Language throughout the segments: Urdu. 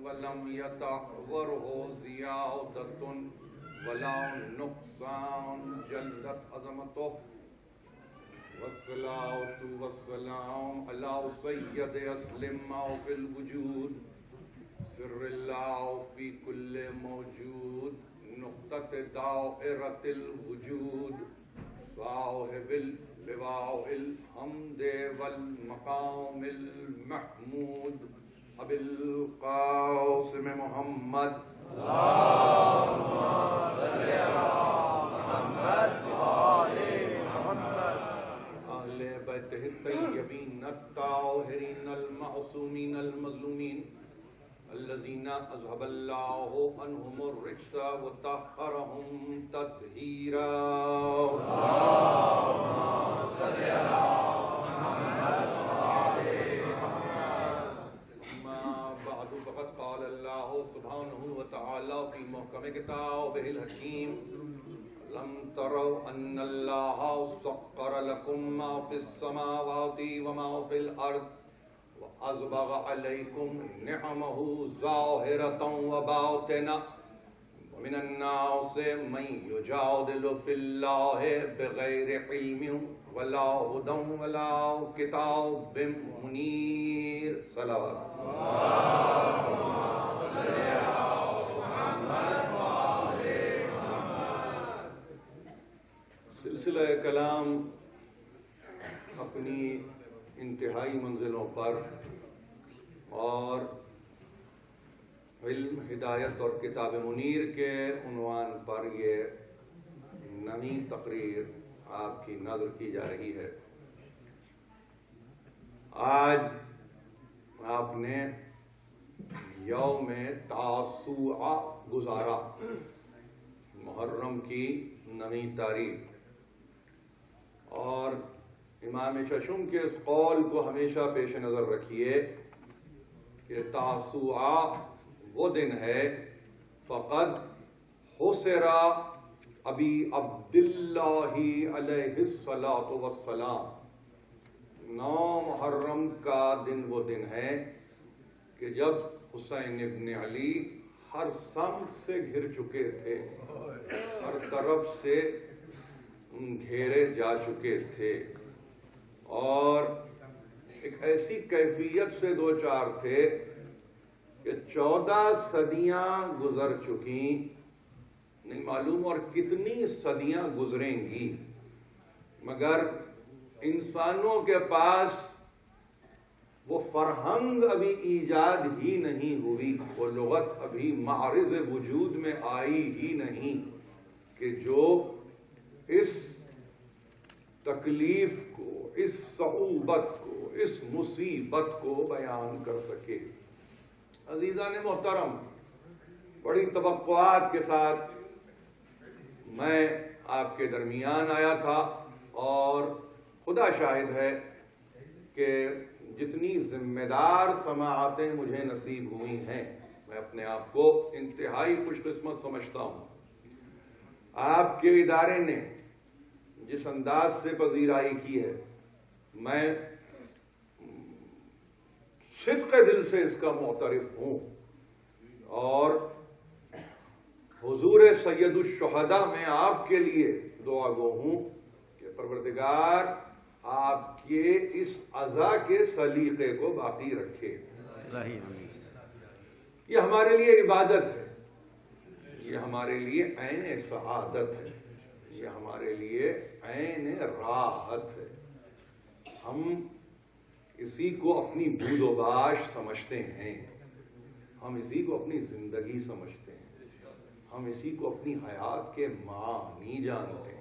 ولم يتعوره زيادة ولا نقصان جلت عظمته والصلاة والسلام على سيد أسلم في الوجود سر الله في كل موجود نقطة دائرة الوجود صاحب اللواء الحمد والمقام المحمود أبي القاسم محمد اللهم صل على محمد وآل محمد أهل بيته الطيبين الطاهرين المعصومين المظلومين الذين أذهب الله عنهم الرجس وطهرهم تطهيرا اللهم صل على محمد وآل محمد أما بعد فقد قال الله سبحانه وتعالى في محكم كتابه الحكيم لم تروا أن الله سخر لكم ما في السماوات وما في الأرض وأسبغ عليكم نعمه ظاهرة وباطنة ومن الناس من يجادل في الله بغير علم ولا هدى ولا كتاب منير صلوات سلسلہ کلام اپنی انتہائی منزلوں پر اور علم ہدایت اور کتاب منیر کے عنوان پر یہ نئی تقریر آپ کی نظر کی جا رہی ہے۔ آج آپ نے یوم تاسوعہ گزارا، محرم کی 9 تاریخ، اور امام ششم کے اس قول کو ہمیشہ پیش نظر رکھیے کہ تاسوعہ وہ دن ہے فقد حسر ابی عبداللہ علیہ الصلاۃ والسلام، 9 محرم کا دن وہ دن ہے کہ جب حسین ابن علی ہر سمت سے گھر چکے تھے، ہر طرف سے گھیرے جا چکے تھے، اور ایک ایسی کیفیت سے دوچار تھے کہ 14 صدیاں گزر چکی، نہیں معلوم اور کتنی صدیاں گزریں گی، مگر انسانوں کے پاس وہ فرہنگ ابھی ایجاد ہی نہیں ہوئی، وہ لغت ابھی معرض وجود میں آئی ہی نہیں کہ جو اس تکلیف کو، اس صعوبت کو، اس مصیبت کو بیان کر سکے۔ عزیزان محترم، بڑی توقعات کے ساتھ میں آپ کے درمیان آیا تھا، اور خدا شاہد ہے کہ جتنی ذمہ دار سماعتیں مجھے نصیب ہوئی ہیں، میں اپنے آپ کو انتہائی خوش قسمت سمجھتا ہوں۔ آپ کے ادارے نے جس انداز سے پذیرائی کی ہے، میں صدق دل سے اس کا معترف ہوں، اور حضور سید الشہداء میں آپ کے لیے دعا گو ہوں کہ پروردگار آپ کے اس عزا کے سلیقے کو باقی رکھے۔ یہ ہمارے لیے عبادت ہے، یہ ہمارے لیے عین سعادت ہے، یہ ہمارے لیے عین راحت ہے۔ ہم اسی کو اپنی بود و باش سمجھتے ہیں، ہم اسی کو اپنی زندگی سمجھتے ہیں، ہم اسی کو اپنی حیات کے معانی جانتے ہیں،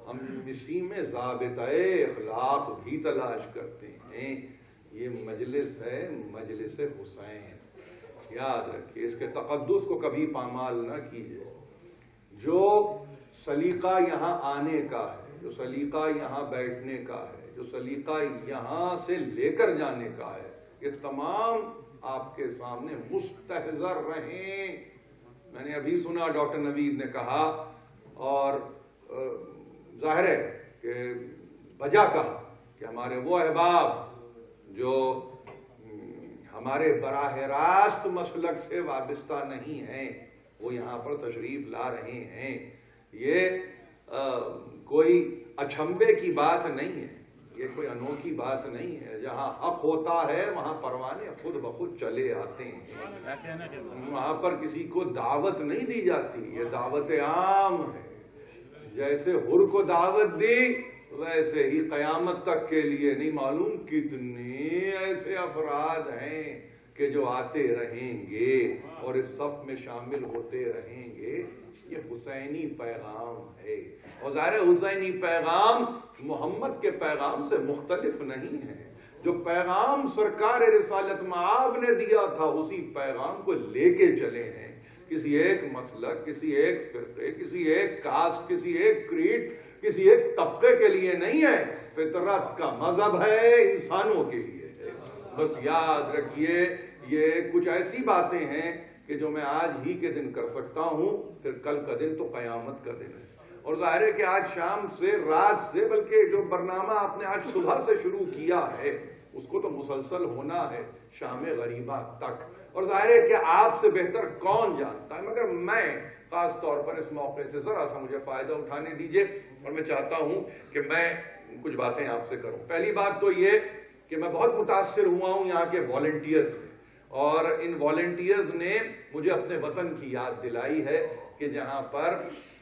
ہم اسی میں ضابطۂ اخلاق بھی تلاش کرتے ہیں۔ یہ مجلس ہے مجلس حسین، یاد رکھیے، اس کے تقدس کو کبھی پامال نہ کیجیے۔ جو سلیقہ یہاں آنے کا ہے، جو سلیقہ یہاں بیٹھنے کا ہے، جو سلیقہ یہاں سے لے کر جانے کا ہے، یہ تمام آپ کے سامنے مستحضر رہیں۔ میں نے ابھی سنا ڈاکٹر نوید نے کہا، اور ظاہر ہے کہ بجا کہا، کہ ہمارے وہ احباب جو ہمارے براہ راست مسلک سے وابستہ نہیں ہیں، وہ یہاں پر تشریف لا رہے ہیں۔ یہ کوئی اچھمبے کی بات نہیں ہے، یہ کوئی انوکھی بات نہیں ہے۔ جہاں حق ہوتا ہے وہاں پروانے خود بخود چلے آتے ہیں، وہاں پر کسی کو دعوت نہیں دی جاتی، یہ دعوت عام ہے۔ جیسے حر کو دعوت دی ویسے ہی قیامت تک کے لیے نہیں معلوم کتنے ایسے افراد ہیں کہ جو آتے رہیں گے اور اس صف میں شامل ہوتے رہیں گے۔ یہ حسینی پیغام ہے، اور ظاہر حسینی پیغام محمد کے پیغام سے مختلف نہیں ہے۔ جو پیغام سرکار رسالت مآب نے دیا تھا اسی پیغام کو لے کے چلے ہیں۔ کسی ایک مسلک، کسی ایک فرقے، کسی ایک کاسٹ، کسی ایک کریڈ، کسی ایک طبقے کے لیے نہیں ہے، فطرت کا مذہب ہے، انسانوں کے لیے ہے۔ بس یاد رکھیے یہ کچھ ایسی باتیں ہیں کہ جو میں آج ہی کے دن کر سکتا ہوں، پھر کل کا دن تو قیامت کا دن ہے۔ اور ظاہر ہے کہ آج شام سے، رات سے، بلکہ جو برنامہ آپ نے آج صبح سے شروع کیا ہے اس کو تو مسلسل ہونا ہے شام غریبہ تک۔ اور ظاہر ہے کہ آپ سے بہتر کون جانتا ہے، مگر میں خاص طور پر اس موقع سے ذرا سا مجھے فائدہ اٹھانے دیجئے، اور میں چاہتا ہوں کہ میں کچھ باتیں آپ سے کروں۔ پہلی بات تو یہ کہ میں بہت متاثر ہوا ہوں یہاں کے والنٹیئرز سے، اور ان والنٹیئرز نے مجھے اپنے وطن کی یاد دلائی ہے کہ جہاں پر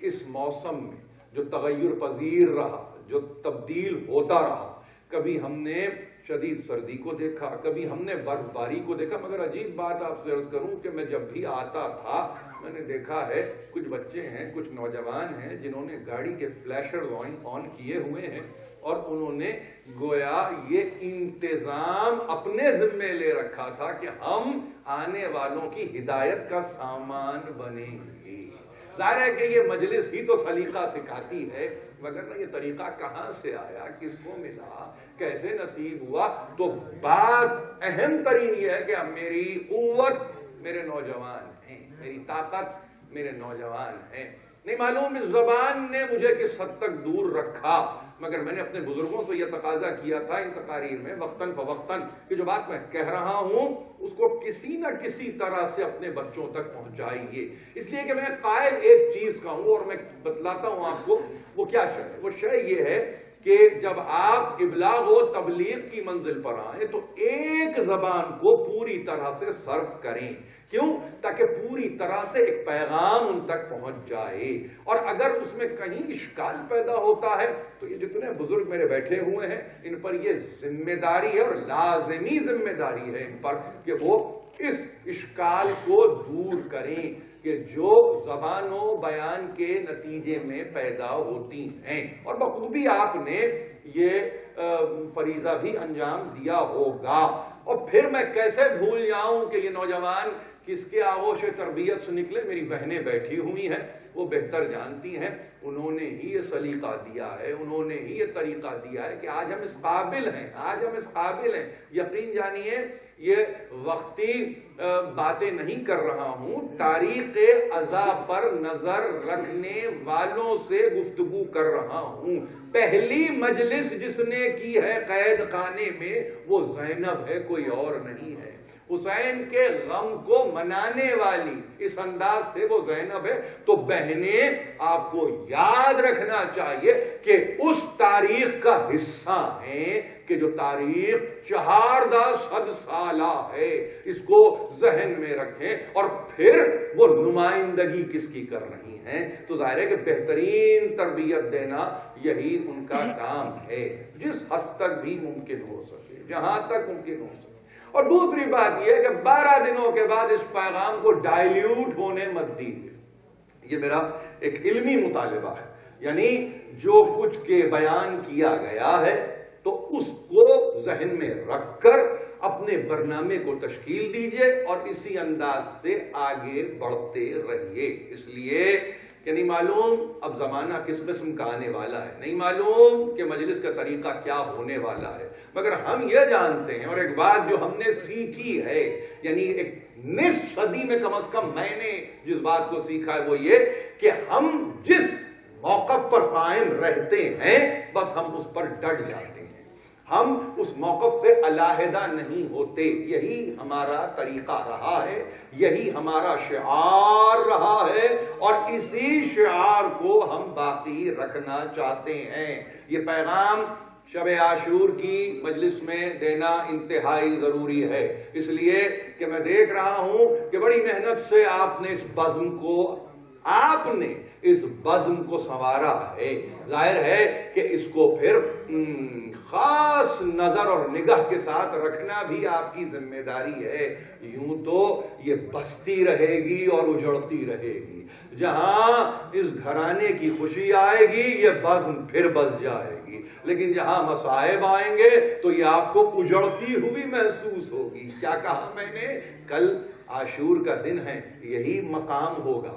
اس موسم میں جو تغیر پذیر رہا، جو تبدیل ہوتا رہا، کبھی ہم نے شدید سردی کو دیکھا، کبھی ہم نے برف باری کو دیکھا، مگر عجیب بات آپ سے عرض کروں کہ میں جب بھی آتا تھا میں نے دیکھا ہے کچھ بچے ہیں، کچھ نوجوان ہیں جنہوں نے گاڑی کے فلیشرز آن کیے ہوئے ہیں، اور انہوں نے گویا یہ انتظام اپنے ذمے لے رکھا تھا کہ ہم آنے والوں کی ہدایت کا سامان بنیں گے۔ ظاہر ہے کہ یہ مجلس ہی تو سلیقہ سکھاتی ہے، مگر یہ طریقہ کہاں سے آیا، کس کو ملا، کیسے نصیب ہوا؟ تو بات اہم ترین یہ ہے کہ اب میری قوت میرے نوجوان ہیں، میری طاقت میرے نوجوان ہیں۔ نہیں معلوم اس زبان نے مجھے کس حد تک دور رکھا، مگر میں نے اپنے بزرگوں سے یہ تقاضا کیا تھا ان تقاریر میں وقتاً فوقتاً کہ جو بات میں کہہ رہا ہوں اس کو کسی نہ کسی طرح سے اپنے بچوں تک پہنچائیے، اس لیے کہ میں قائل ایک چیز کا ہوں، اور میں بتلاتا ہوں آپ کو وہ کیا شے ہے۔ وہ شے یہ ہے کہ جب آپ ابلاغ و تبلیغ کی منزل پر آئیں تو ایک زبان کو پوری طرح سے صرف کریں۔ کیوں؟ تاکہ پوری طرح سے ایک پیغام ان تک پہنچ جائے، اور اگر اس میں کہیں اشکال پیدا ہوتا ہے تو یہ جتنے بزرگ میرے بیٹھے ہوئے ہیں ان پر یہ ذمہ داری ہے، اور لازمی ذمہ داری ہے ان پر کہ وہ اس اشکال کو دور کریں کہ جو زبان و بیان کے نتیجے میں پیدا ہوتی ہیں، اور بخوبی آپ نے یہ فریضہ بھی انجام دیا ہوگا۔ اور پھر میں کیسے بھول جاؤں کہ یہ نوجوان کس کے آغوش تربیت سے نکلے، میری بہنیں بیٹھی ہوئی ہیں، وہ بہتر جانتی ہیں، انہوں نے ہی یہ سلیقہ دیا ہے، انہوں نے ہی یہ طریقہ دیا ہے کہ آج ہم اس قابل ہیں، آج ہم اس قابل ہیں۔ یقین جانیے یہ وقتی باتیں نہیں کر رہا ہوں، تاریخ ازا پر نظر رکھنے والوں سے گفتگو کر رہا ہوں۔ پہلی مجلس جس نے کی ہے قید خانے میں وہ زینب ہے، کوئی اور نہیں ہے۔ حسین کے غم کو منانے والی اس انداز سے وہ زینب ہے۔ تو بہنیں آپ کو یاد رکھنا چاہیے کہ اس تاریخ کا حصہ ہیں کہ جو تاریخ 400 سالہ ہے، اس کو ذہن میں رکھیں، اور پھر وہ نمائندگی کس کی کر رہی ہیں۔ تو ظاہر ہے کہ بہترین تربیت دینا یہی ان کا کام ہے، جس حد تک بھی ممکن ہو سکے، جہاں تک ممکن ہو سکے۔ اور دوسری بات یہ ہے کہ 12 دنوں کے بعد اس پیغام کو ڈائلیوٹ ہونے مت دیجیے۔ یہ میرا ایک علمی مطالبہ ہے، یعنی جو کچھ کے بیان کیا گیا ہے تو اس کو ذہن میں رکھ کر اپنے برنامے کو تشکیل دیجیے اور اسی انداز سے آگے بڑھتے رہیے۔ اس لیے کہ نہیں معلوم اب زمانہ کس قسم کا آنے والا ہے، نہیں معلوم کہ مجلس کا طریقہ کیا ہونے والا ہے، مگر ہم یہ جانتے ہیں، اور ایک بات جو ہم نے سیکھی ہے، یعنی ایک نصف صدی میں کم از کم میں نے جس بات کو سیکھا ہے وہ یہ کہ ہم جس موقف پر قائم رہتے ہیں بس ہم اس پر ڈٹ جاتے ہیں۔ ہم اس موقف سے علیحدہ نہیں ہوتے. یہی ہمارا طریقہ رہا ہے, یہی ہمارا شعار رہا ہے, اور اسی شعار کو ہم باقی رکھنا چاہتے ہیں. یہ پیغام شب عاشور کی مجلس میں دینا انتہائی ضروری ہے, اس لیے کہ میں دیکھ رہا ہوں کہ بڑی محنت سے آپ نے اس بزم کو سنوارا ہے. ظاہر ہے کہ اس کو پھر خاص نظر اور نگاہ کے ساتھ رکھنا بھی آپ کی ذمہ داری ہے. یوں تو یہ بستی رہے گی اور اجڑتی رہے گی. جہاں اس گھرانے کی خوشی آئے گی یہ بزم پھر بس جائے گی, لیکن جہاں مصائب آئیں گے تو یہ آپ کو اجڑتی ہوئی محسوس ہوگی. کیا کہا میں نے؟ کل عاشور کا دن ہے, یہی مقام ہوگا,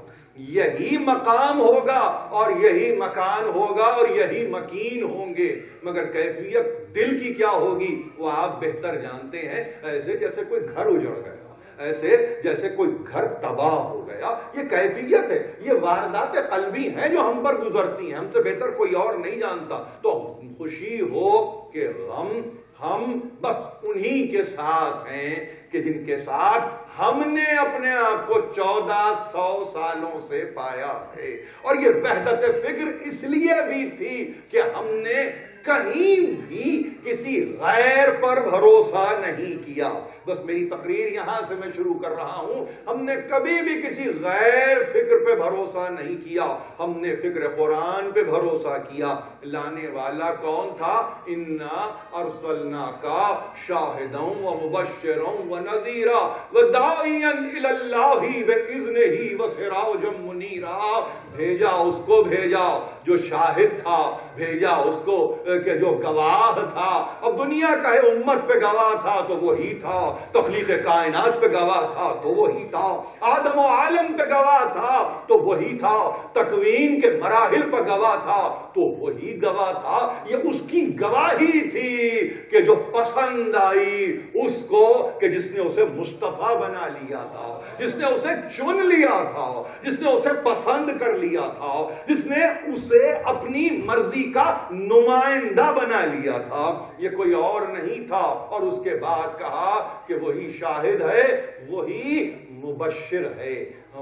یہی مقام ہوگا, اور یہی مکان ہوگا, اور یہی مکین ہوں گے, مگر کیفیت دل کی کیا ہوگی وہ آپ بہتر جانتے ہیں. ایسے جیسے کوئی گھر اجڑ گیا, ایسے جیسے کوئی گھر تباہ ہو گیا. یہ کیفیت ہے, یہ واردات قلبی ہیں جو ہم پر گزرتی ہیں, ہم سے بہتر کوئی اور نہیں جانتا. تو خوشی ہو کہ غم ہم بس انہی کے ساتھ ہیں کہ جن کے ساتھ ہم نے اپنے آپ کو 1400 سالوں سے پایا ہے. اور یہ وحدت فکر اس لیے بھی تھی کہ ہم نے کہیں بھی کسی غیر پر بھروسہ نہیں کیا. بس میری تقریر یہاں سے میں شروع کر رہا ہوں. ہم نے کبھی بھی کسی غیر فکر پہ بھروسہ نہیں کیا, ہم نے فکر قرآن پہ بھروسہ کیا. لانے والا کون تھا؟ انا ارسلناکا شاہدا ومبشرا ونذیرا وداعیا الی اللہ باذنہ وسراجا منیرا. بھیجا اس کو, بھیجا جو شاہد تھا, بھیجا اس کو کہ جو گواہ تھا. اب دنیا کا امت پہ گواہ تھا تو وہی تھا, تخلیق کائنات پہ گواہ تھا تو وہی تھا, آدم و عالم پہ گواہ تھا تو وہی تھا, تکوین کے مراحل پہ گواہ تھا تو وہی گواہ تھا. یہ اس کی گواہی تھی کہ جو پسند آئی اس کو, کہ جس نے اسے مصطفیٰ بنا لیا تھا, جس نے اسے چن لیا تھا, جس نے اسے پسند کر لیا تھا, جس نے اسے اپنی مرضی کا نمائندہ بنا لیا تھا. یہ کوئی اور نہیں تھا. اور اس کے بعد کہا کہ وہی شاہد ہے, وہی مبشر ہے,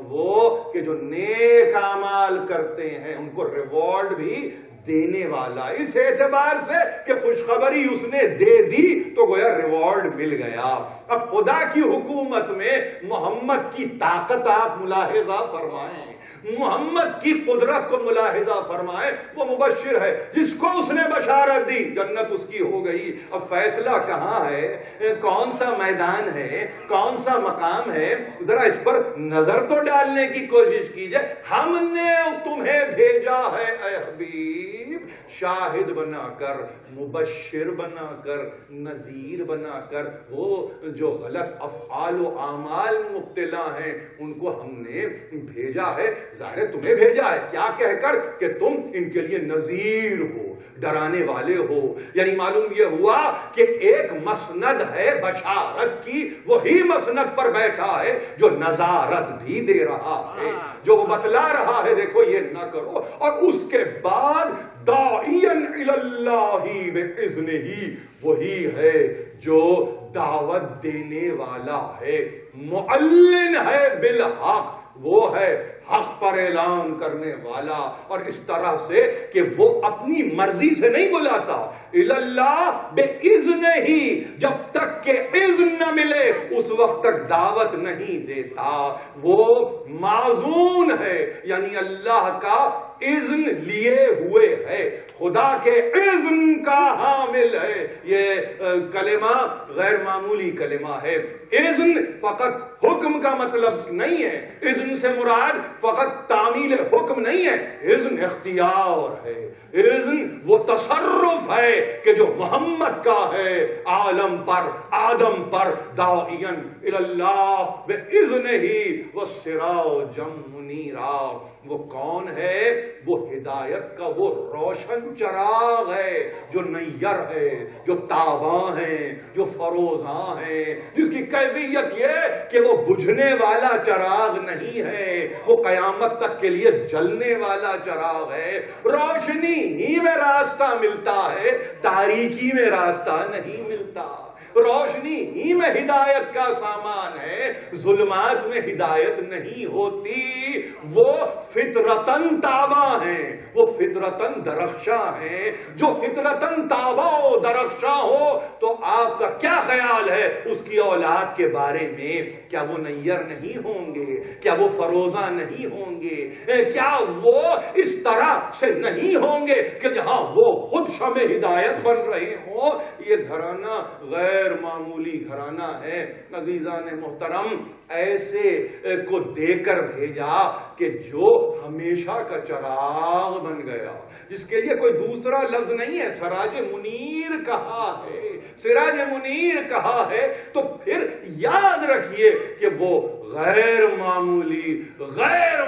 وہ کہ جو نیک اعمال کرتے ہیں ان کو ریوارڈ بھی دینے والا. اس اعتبار سے کہ خوشخبری اس نے دے دی تو گویا ریوارڈ مل گیا. اب خدا کی حکومت میں محمد کی طاقت آپ ملاحظہ فرمائیں, محمد کی قدرت کو ملاحظہ فرمائیں. وہ مبشر ہے, جس کو اس نے بشارت دی جنت اس کی ہو گئی. اب فیصلہ کہاں ہے, کون سا میدان ہے, کون سا مقام ہے, ذرا اس پر نظر تو ڈالنے کی کوشش کیجئے. ہم نے تمہیں بھیجا ہے اے حبیب شاہد بنا کر, مبشر بنا کر, نذیر بنا کر. وہ جو غلط افعال و اعمال مبتلا ہیں ان کو ہم نے بھیجا ہے. ظاہر تمہیں بھیجا ہے کیا کہہ کر کہ تم ان کے لیے نذیر ہو, ڈرانے والے ہو. یعنی معلوم یہ ہوا کہ ایک مسند ہے بشارت کی, وہی مسند پر بیٹھا ہے جو نظارت بھی دے رہا ہے, جو وہ بتلا رہا ہے دیکھو یہ نہ کرو. اور اس کے بعد داعیا الی اللہ باذنہ, وہی ہے جو دعوت دینے والا ہے, معلن ہے بالحق, وہ ہے حق پر اعلان کرنے والا. اور اس طرح سے کہ وہ اپنی مرضی سے نہیں بلاتا, الی اللہ باذنہ, جب تک کہ اذن نہ ملے اس وقت تک دعوت نہیں دیتا. وہ معزون ہے, یعنی اللہ کا اذن لیے ہوئے ہے, خدا کے اذن کا حامل ہے. یہ کلمہ غیر معمولی کلمہ ہے. اذن فقط حکم کا مطلب نہیں ہے, اذن سے مراد فقط تعمیل حکم نہیں ہے, اذن اختیار ہے, اذن وہ تصرف ہے کہ جو محمد کا ہے عالم پر, آدم پر. داعیا الی اللہ باذنہ وسراجا منیرا. وہ کون ہے؟ وہ ہدایت کا وہ روشن چراغ ہے جو نیر ہے, جو تاباں ہے, جو فروزاں ہے, جس کی کیفیت یہ کہ وہ بجھنے والا چراغ نہیں ہے, وہ قیامت تک کے لیے جلنے والا چراغ ہے. روشنی ہی میں راستہ ملتا ہے، تاریکی میں راستہ نہیں ملتا. روشنی ہی میں ہدایت کا سامان ہے، ظلمات میں ہدایت نہیں ہوتی. وہ فطرتاً تابع ہیں، وہ فطرتاً درخشاں ہیں. جو فطرتاً تابع و درخشاں ہو تو آپ کا کیا خیال ہے اس کی اولاد کے بارے میں؟ کیا وہ نیر نہیں ہوں گے؟ کیا وہ فروزہ نہیں ہوں گے؟ کیا وہ اس طرح سے نہیں ہوں گے کہ جہاں وہ خود شمع ہدایت بن رہے ہوں؟ یہ گھرانہ غیر معمولی گھرانہ ہے. عزیزان محترم، ایسے کو دے کر بھیجا کہ جو ہمیشہ کا چراغ بن گیا، جس کے لیے کوئی دوسرا لفظ نہیں ہے. سراج منیر کہا ہے، سراج منیر کہا ہے. تو پھر یاد رکھیے کہ وہ غیر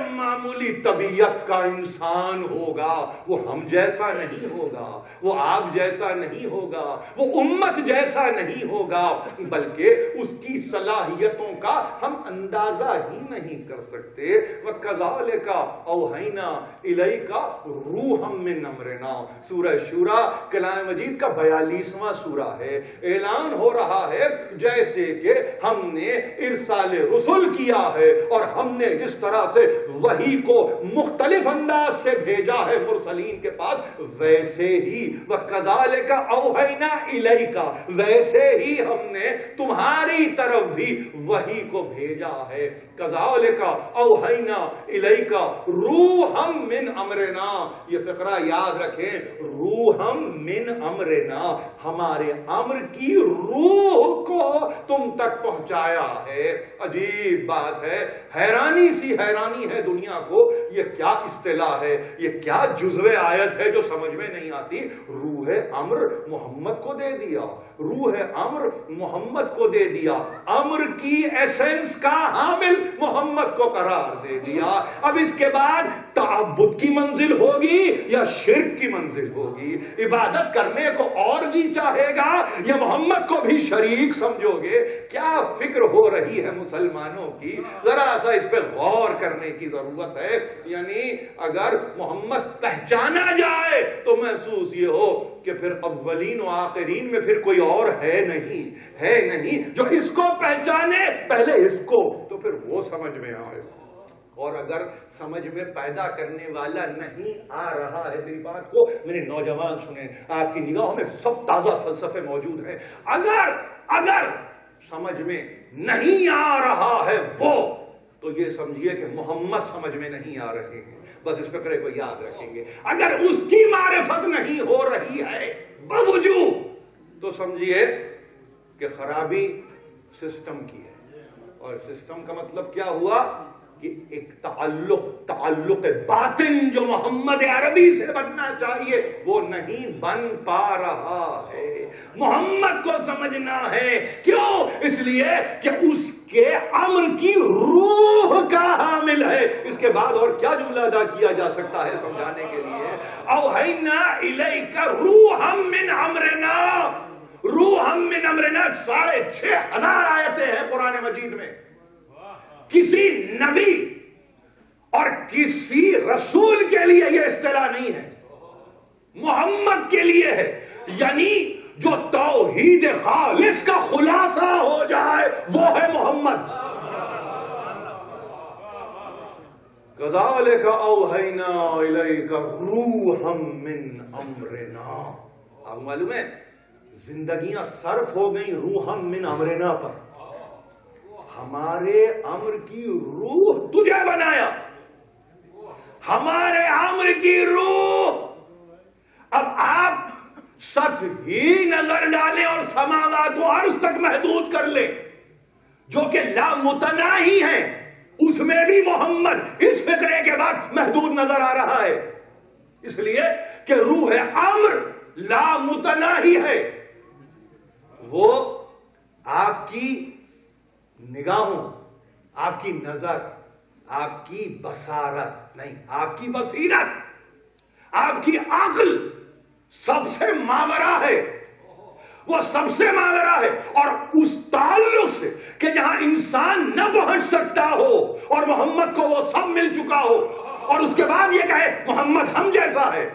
معمولی طبیعت کا انسان ہوگا. وہ ہم جیسا نہیں ہوگا، وہ آپ جیسا نہیں ہوگا، وہ امت جیسا نہیں ہوگا، بلکہ اس کی صلاحیتوں کا ہم اندازہ ہی نہیں کر سکتے. وَكَذَلِكَ أَوْحَيْنَا إِلَيْكَ رُوحًا مِّنْ أَمْرِنَا. سورہ شورى کلام مجید کا 42واں سورہ ہے. اعلان ہو رہا ہے جیسے کہ ہم نے ارسال رسل کیا ہے اور ہم نے جس طرح سے وحی کو مختلف انداز سے بھیجا ہے مرسلین کے پاس، ویسے ہی وَكَذَلِكَ أَوْحَيْنَا إِلَيْكَ، ویسے ہی ہم نے تمہاری طرف بھی وحی کو بھیجا ہے. کذالک اوحینا الیک روحا من امرنا. یہ فقرہ یاد رکھیں، روحا من امرنا، ہمارے امر کی روح کو تم تک پہنچایا ہے. عجیب بات ہے، حیرانی ہے دنیا کو. یہ کیا اصطلاح ہے، یہ کیا جزو آیت ہے جو سمجھ میں نہیں آتی. روح امر محمد کو دے دیا، روح امر محمد کو دے دیا، امر کی ایسنس کا حامل محمد کو قرار دے دیا. اب اس کے بعد تعبد کی منزل ہوگی یا شرک کی منزل ہوگی؟ عبادت کرنے کو اور بھی چاہے گا یا محمد کو بھی شریک سمجھو گے؟ کیا فکر ہو رہی ہے مسلمانوں کی؟ ذرا سا اس پہ غور کرنے کی ضرورت ہے. یعنی اگر محمد پہچانا جائے تو محسوس یہ ہو کہ پھر اولین و آخرین میں پھر کوئی اور ہے نہیں جو اس کو پہچانے، پہلے اس کو، تو پھر وہ سمجھ میں آئے. اور اگر سمجھ میں پیدا کرنے والا نہیں آ رہا ہے، میری بات کو میرے نوجوان سنیں، آپ کی نگاہوں میں سب تازہ فلسفے موجود ہیں. اگر سمجھ میں نہیں آ رہا ہے وہ، تو یہ سمجھیے کہ محمد سمجھ میں نہیں آ رہے ہیں. بس اس فقرے کو یاد رکھیں گے. اگر اس کی معرفت نہیں ہو رہی ہے بوجود، تو سمجھیے کہ خرابی سسٹم کی ہے. اور سسٹم کا مطلب کیا ہوا کہ ایک تعلق باطن جو محمد عربی سے بننا چاہیے وہ نہیں بن پا رہا ہے. محمد کو سمجھنا ہے. کیوں؟ اس لیے کہ اس کے امر کی روح کا حامل ہے. اس کے بعد اور کیا جملہ ادا کیا جا سکتا ہے سمجھانے کے لیے؟ اوحینا الیک روحا من امرنا. روحا من امرنا 6500 آیتیں ہیں قرآن مجید میں. کسی نبی اور کسی رسول کے لیے یہ اصطلاح نہیں ہے، محمد کے لیے ہے. یعنی جو توحید خالص کا خلاصہ ہو جائے وہ ہے محمد. کذالک اوحینا الیک روحا من امرنا. آپ معلوم ہے زندگیاں صرف ہو گئی روحا من امرنا پر. ہمارے امر کی روح تجھے بنایا، ہمارے امر کی روح. اب آپ سطح ہی نظر ڈالیں اور سماوات و عرض تک محدود کر لیں جو کہ لامتناہی ہیں، اس میں بھی محمد اس فقرے کے بعد محدود نظر آ رہا ہے. اس لیے کہ روح امر لامتناہی ہے. وہ آپ کی نگاہوں، آپ کی نظر، آپ کی بصارت نہیں، آپ کی بصیرت، آپ کی عقل سب سے ماورا ہے. وہ سب سے ماورا ہے. اور اس تعلق سے کہ کہ جہاں انسان نہ پہنچ سکتا ہو اور محمد کو وہ سب مل چکا ہو اور اس کے بعد یہ کہے محمد ہم جیسا ہے.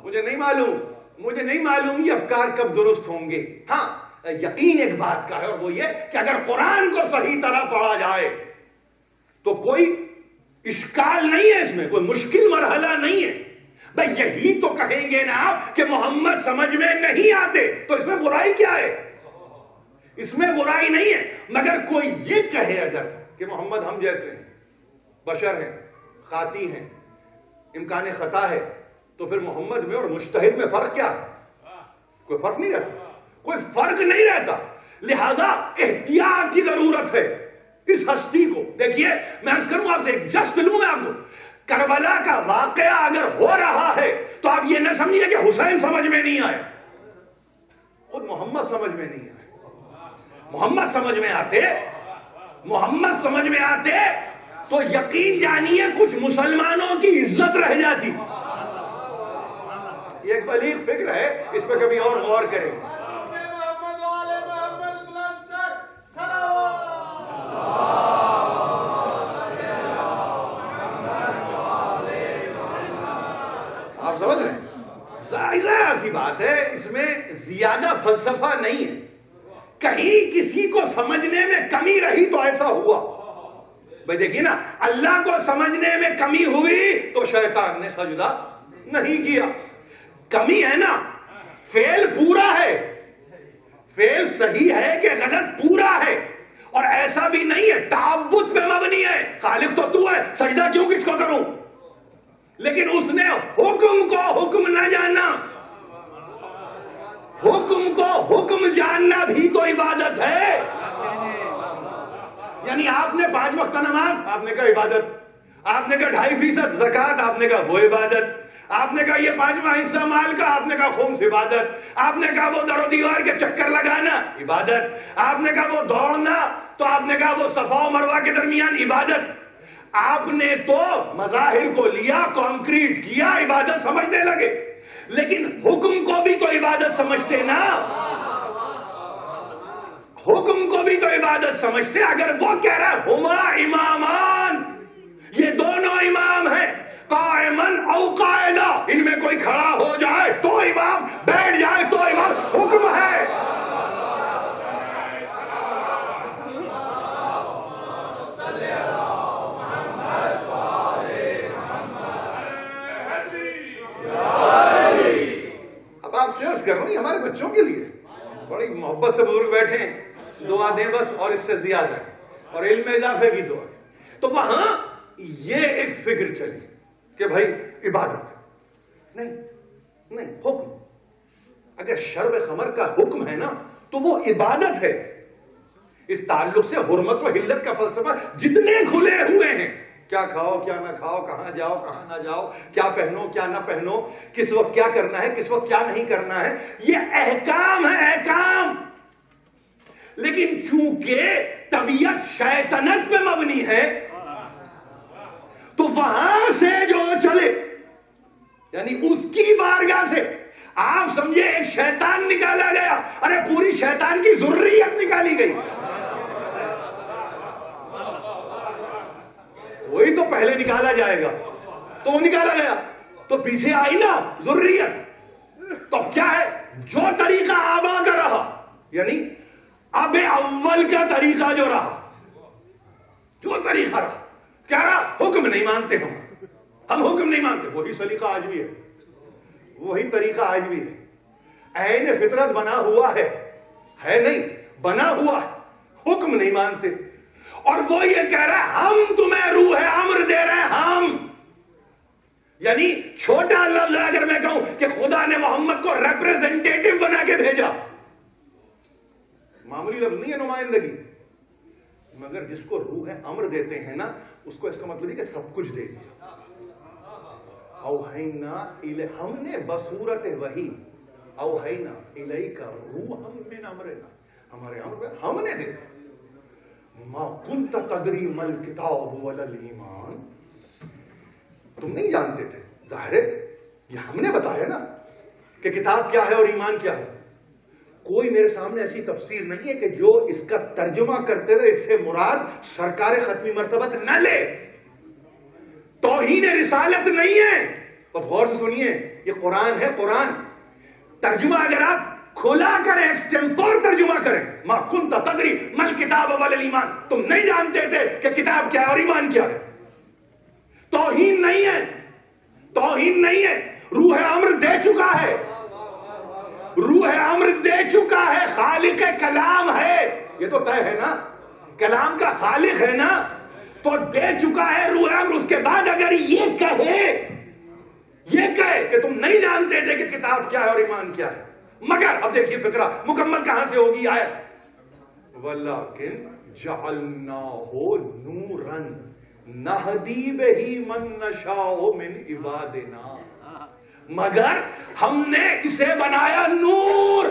مجھے نہیں معلوم یہ افکار کب درست ہوں گے. ہاں یقین ایک بات کا ہے اور وہ یہ کہ اگر قرآن کو صحیح طرح پڑھا جائے تو کوئی اشکال نہیں ہے، اس میں کوئی مشکل مرحلہ نہیں ہے. بھئی یہی تو کہیں گے نا آپ کہ محمد سمجھ میں نہیں آتے، تو اس میں برائی کیا ہے؟ اس میں برائی نہیں ہے. مگر کوئی یہ کہے اگر کہ محمد ہم جیسے ہیں، بشر ہیں، خاطی ہیں، امکان خطا ہے، تو پھر محمد میں اور مجتہد میں فرق کیا ہے؟ کوئی فرق نہیں رہتا، کوئی فرق نہیں رہتا. لہذا احتیاط کی ضرورت ہے اس ہستی کو. دیکھیے میں عرض کروں آپ سے، ایک جسٹ لوں میں آپ کو، کربلا کا واقعہ اگر ہو رہا ہے تو آپ یہ نہ سمجھیے کہ حسین سمجھ میں نہیں آئے، خود محمد سمجھ میں نہیں آئے. محمد سمجھ میں آتے تو یقین جانیے کچھ مسلمانوں کی عزت رہ جاتی. یہ ایک بلیغ فکر ہے، اس پہ کبھی اور غور کریں. آپ سمجھ رہے ہیں؟ ظاہر سی بات ہے، اس میں زیادہ فلسفہ نہیں ہے. کہیں کسی کو سمجھنے میں کمی رہی تو ایسا ہوا. بھئی دیکھیے نا، اللہ کو سمجھنے میں کمی ہوئی تو شیطان نے سجدہ نہیں کیا. کمی ہے نا، فعل پورا ہے، فعل صحیح ہے کہ غلط پورا ہے. اور ایسا بھی نہیں ہے تعبد پہ مبنی ہے، خالق تو ہے، سجدہ کیوں کس کو کروں. لیکن اس نے حکم کو حکم نہ جانا، حکم کو حکم جاننا بھی تو عبادت ہے. یعنی آپ نے 5 وقت نماز، آپ نے کہا عبادت. آپ نے کہا 2.5% زکوٰۃ، آپ نے کہا وہ عبادت. آپ نے کہا یہ 5واں حصہ مال کا، آپ نے کہا خمس عبادت. آپ نے کہا وہ در و دیوار کے چکر لگانا عبادت. آپ نے کہا وہ دوڑنا، تو آپ نے کہا وہ صفا و مروہ کے درمیان عبادت. آپ نے تو مظاہر کو لیا، کانکریٹ کیا، عبادت سمجھنے لگے. لیکن حکم کو بھی تو عبادت سمجھتے نا، حکم کو بھی تو عبادت سمجھتے. اگر وہ کہہ رہا ہے ہما امامان، یہ دونوں امام ہیں، قائمن او قائدہ، ان میں کوئی کھڑا ہو جائے تو امام، بیٹھ جائے تو امام، حکم ہے. اب آپ سے عرض کر رہا ہوں، یہ ہمارے بچوں کے لیے بڑی محبت سے بزرگ بیٹھے ہیں، دعا دیں بس اور اس سے زیادہ، اور علم اضافے کی دعا. تو وہاں یہ ایک فکر چلی کہ بھائی عبادت نہیں، حکم. اگر شرب خمر کا حکم ہے نا تو وہ عبادت ہے. اس تعلق سے حرمت و حلت کا فلسفہ جتنے کھلے ہوئے ہیں، کیا کھاؤ کیا نہ کھاؤ، کہاں جاؤ کہاں نہ جاؤ، کیا پہنو کیا نہ پہنو، کس وقت کیا کرنا ہے کس وقت کیا نہیں کرنا ہے، یہ احکام ہے، احکام. لیکن چونکہ طبیعت شیطنت پہ مبنی ہے تو وہاں سے جو چلے، یعنی اس کی بارگاہ سے آپ سمجھے ایک شیطان نکالا گیا، ارے پوری شیطان کی ذریت نکالی گئی. وہی تو پہلے نکالا جائے گا، تو وہ نکالا گیا تو پیچھے آئی نا ذریت. تو کیا ہے، جو طریقہ آبا کا رہا، یعنی اب اول کا طریقہ جو رہا، جو طریقہ رہا، کیا رہا، حکم نہیں مانتے ہم حکم نہیں مانتے. وہی سلیقہ آج بھی ہے، وہی طریقہ آج بھی ہے. عین فطرت بنا ہوا ہے نہیں، بنا ہوا ہے، حکم نہیں مانتے. اور وہ یہ کہہ رہا ہے ہم تمہیں روح امر دے رہے ہیں، ہم، یعنی چھوٹا لفظ اگر میں کہوں کہ خدا نے محمد کو ریپریزنٹیٹیو بنا کے بھیجا، معمولی لفظ نہیں ہے نمائندگی. مگر جس کو روح امر دیتے ہیں نا، اس کو اس کا مطلب ہے کہ سب کچھ دے دیا. اوحینا الی، ہم نے بصورت وحی، اوحینا الیک روحا من امرنا، ہمارے امر پہ ہم نے دے. ما کنت تدری ما الکتاب ولا الایمان، تم نہیں جانتے تھے. ظاہر ہے یہ ہم نے بتایا نا کہ کتاب کیا ہے اور ایمان کیا ہے. کوئی میرے سامنے ایسی تفسیر نہیں ہے کہ جو اس کا ترجمہ کرتے ہوئے اس سے مراد سرکار ختمی مرتبت نہ لے. توہین رسالت نہیں ہے. اور غور سے سنیے، یہ قرآن ہے، قرآن. ترجمہ اگر آپ کھلا کریں، ایکسٹمپور ترجمہ کریں، ما کنت تدری مل کتاب ولا ایمان، تم نہیں جانتے تھے کہ کتاب کیا ہے اور ایمان کیا ہے. توہین نہیں ہے، توہین نہیں ہے. روح امر دے چکا ہے، روح امر دے چکا ہے. خالق کلام ہے، یہ تو طے ہے نا، کلام کا خالق ہے نا، تو دے چکا ہے روح امر. اس کے بعد اگر یہ کہے کہ تم نہیں جانتے تھے کہ کتاب کیا ہے اور ایمان کیا ہے، مگر اب دیکھیے فقرہ مکمل کہاں سے ہوگی آیت. وَلَٰكِن جَعَلْنَاهُ نُورًا نَهْدِي بِهِ مَن نَّشَاءُ مِنْ عِبَادِنَا. مگر ہم نے اسے بنایا نور،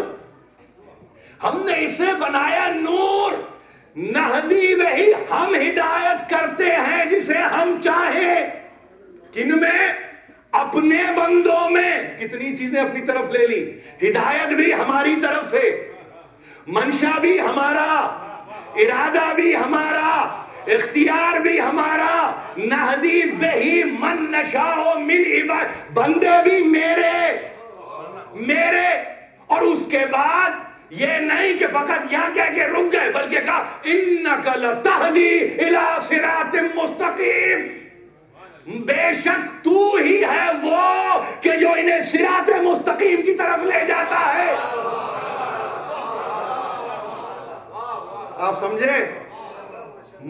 ہم نے اسے بنایا نور. نہدی بہی، ہم ہدایت کرتے ہیں جسے ہم چاہیں. کن میں؟ اپنے بندوں میں. کتنی چیزیں اپنی طرف لے لی. ہدایت بھی ہماری طرف سے، منشا بھی ہمارا، ارادہ بھی ہمارا، اختیار بھی ہمارا. نہدی بہی من نشاء من عباد، بندے بھی میرے. اور اس کے بعد یہ نہیں کہ فقط یہاں کہہ کے رک گئے، بلکہ کہا انک لتہدی الی صراط مستقیم. بے شک تو ہی ہے وہ کہ جو انہیں صراط مستقیم کی طرف لے جاتا ہے. آپ سمجھے؟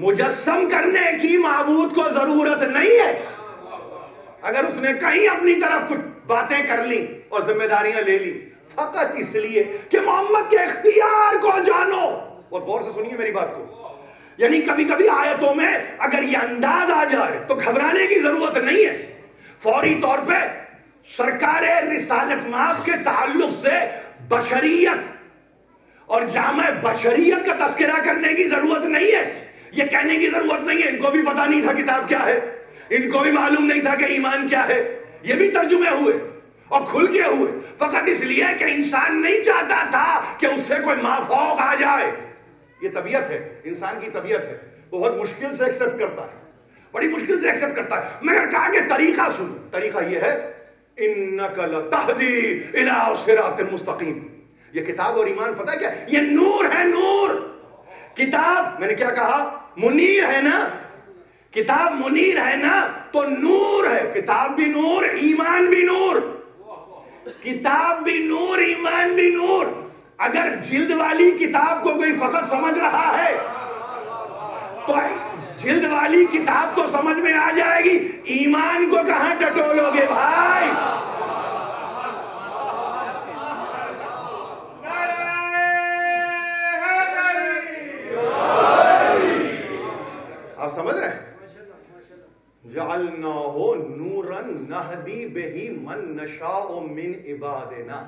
مجسم کرنے کی معبود کو ضرورت نہیں ہے. اگر اس نے کہیں اپنی طرف کچھ باتیں کر لی اور ذمہ داریاں لے لی، فقط اس لیے کہ محمد کے اختیار کو جانو. اور غور سے سنیے میری بات کو. یعنی کبھی کبھی آیتوں میں اگر یہ انداز آ جائے تو گھبرانے کی ضرورت نہیں ہے. فوری طور پہ سرکار رسالت مآب کے تعلق سے بشریت اور جامع بشریت کا تذکرہ کرنے کی ضرورت نہیں ہے. یہ کہنے کی ضرورت نہیں ہے ان کو بھی پتا نہیں تھا کتاب کیا ہے، ان کو بھی معلوم نہیں تھا کہ ایمان کیا ہے. یہ بھی ترجمے ہوئے اور کھل کے ہوئے فقط اس لیے کہ انسان نہیں چاہتا تھا کہ اس سے کوئی مافوق آ جائے. یہ طبیعت ہے، انسان کی طبیعت ہے. بہت مشکل سے ایکسپٹ کرتا ہے، بڑی مشکل سے ایکسپٹ کرتا ہے. مگر کہا کہ طریقہ سنو. طریقہ یہ ہے انک لتہدی الی صراط مستقیم. یہ کتاب اور ایمان پتہ کیا؟ یہ نور ہے، نور. کتاب میں نے کیا کہا؟ منیر ہے نا. کتاب منیر ہے نا تو نور ہے. کتاب بھی نور، ایمان بھی نور. کتاب بھی نور، ایمان بھی نور. اگر جلد والی کتاب کو کوئی فقط سمجھ رہا ہے تو جلد والی کتاب تو سمجھ میں آ جائے گی، ایمان کو کہاں ٹٹولو گے بھائی؟ آپ سمجھ رہے ہیں؟ جعلناہ نورا نہدی بہ من نشاء من عبادنا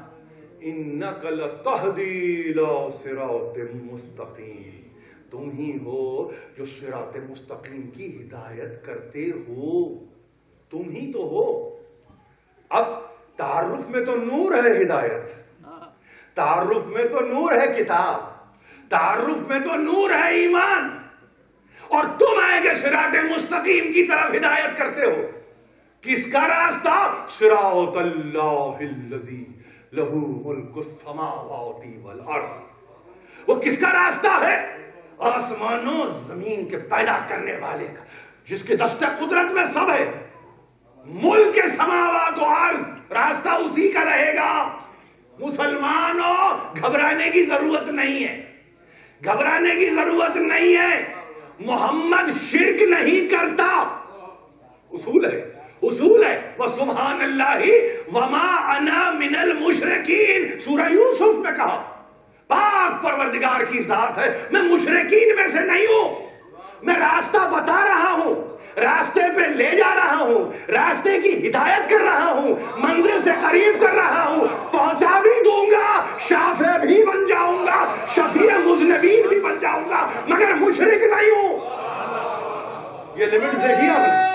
انک لتہدی الی صراط مستقیم. تم ہی ہو جو صراط مستقیم کی ہدایت کرتے ہو، تم ہی تو ہو. اب تعارف میں تو نور ہے ہدایت، تعارف میں تو نور ہے کتاب، تعارف میں تو نور ہے ایمان، اور تم آئے کہ صراط مستقیم کی طرف ہدایت کرتے ہو. کس کا راستہ؟ صراط اللہ الذی لہ ملک السماوات والارض. وہ کس کا راستہ ہے؟ آسمانوں زمین کے پیدا کرنے والے کا، جس کے دست قدرت میں سب ہے. ملک سماوات و ارض، راستہ اسی کا رہے گا. مسلمانوں گھبرانے کی ضرورت نہیں ہے، گھبرانے کی ضرورت نہیں ہے. محمد شرک نہیں کرتا. اصول ہے، اصول ہے. وَسُبْحَانَ اللَّهِ وَمَا أَنَا مِنَ الْمُشْرِكِينَ. سورہ یوسف میں کہا پاک پروردگار کی ذات ہے، میں مشرکین میں سے نہیں ہوں. میں راستہ بتا رہا ہوں، راستے پہ لے جا رہا ہوں، راستے کی ہدایت کر رہا ہوں، منزل سے قریب کر رہا ہوں، پہنچا بھی دوں گا، شافع بھی بن جاؤں گا، شفیع مذنبین بھی بن جاؤں گا، مگر مشرک نہیں ہوں. یہ لمٹ دیکھیے آپ.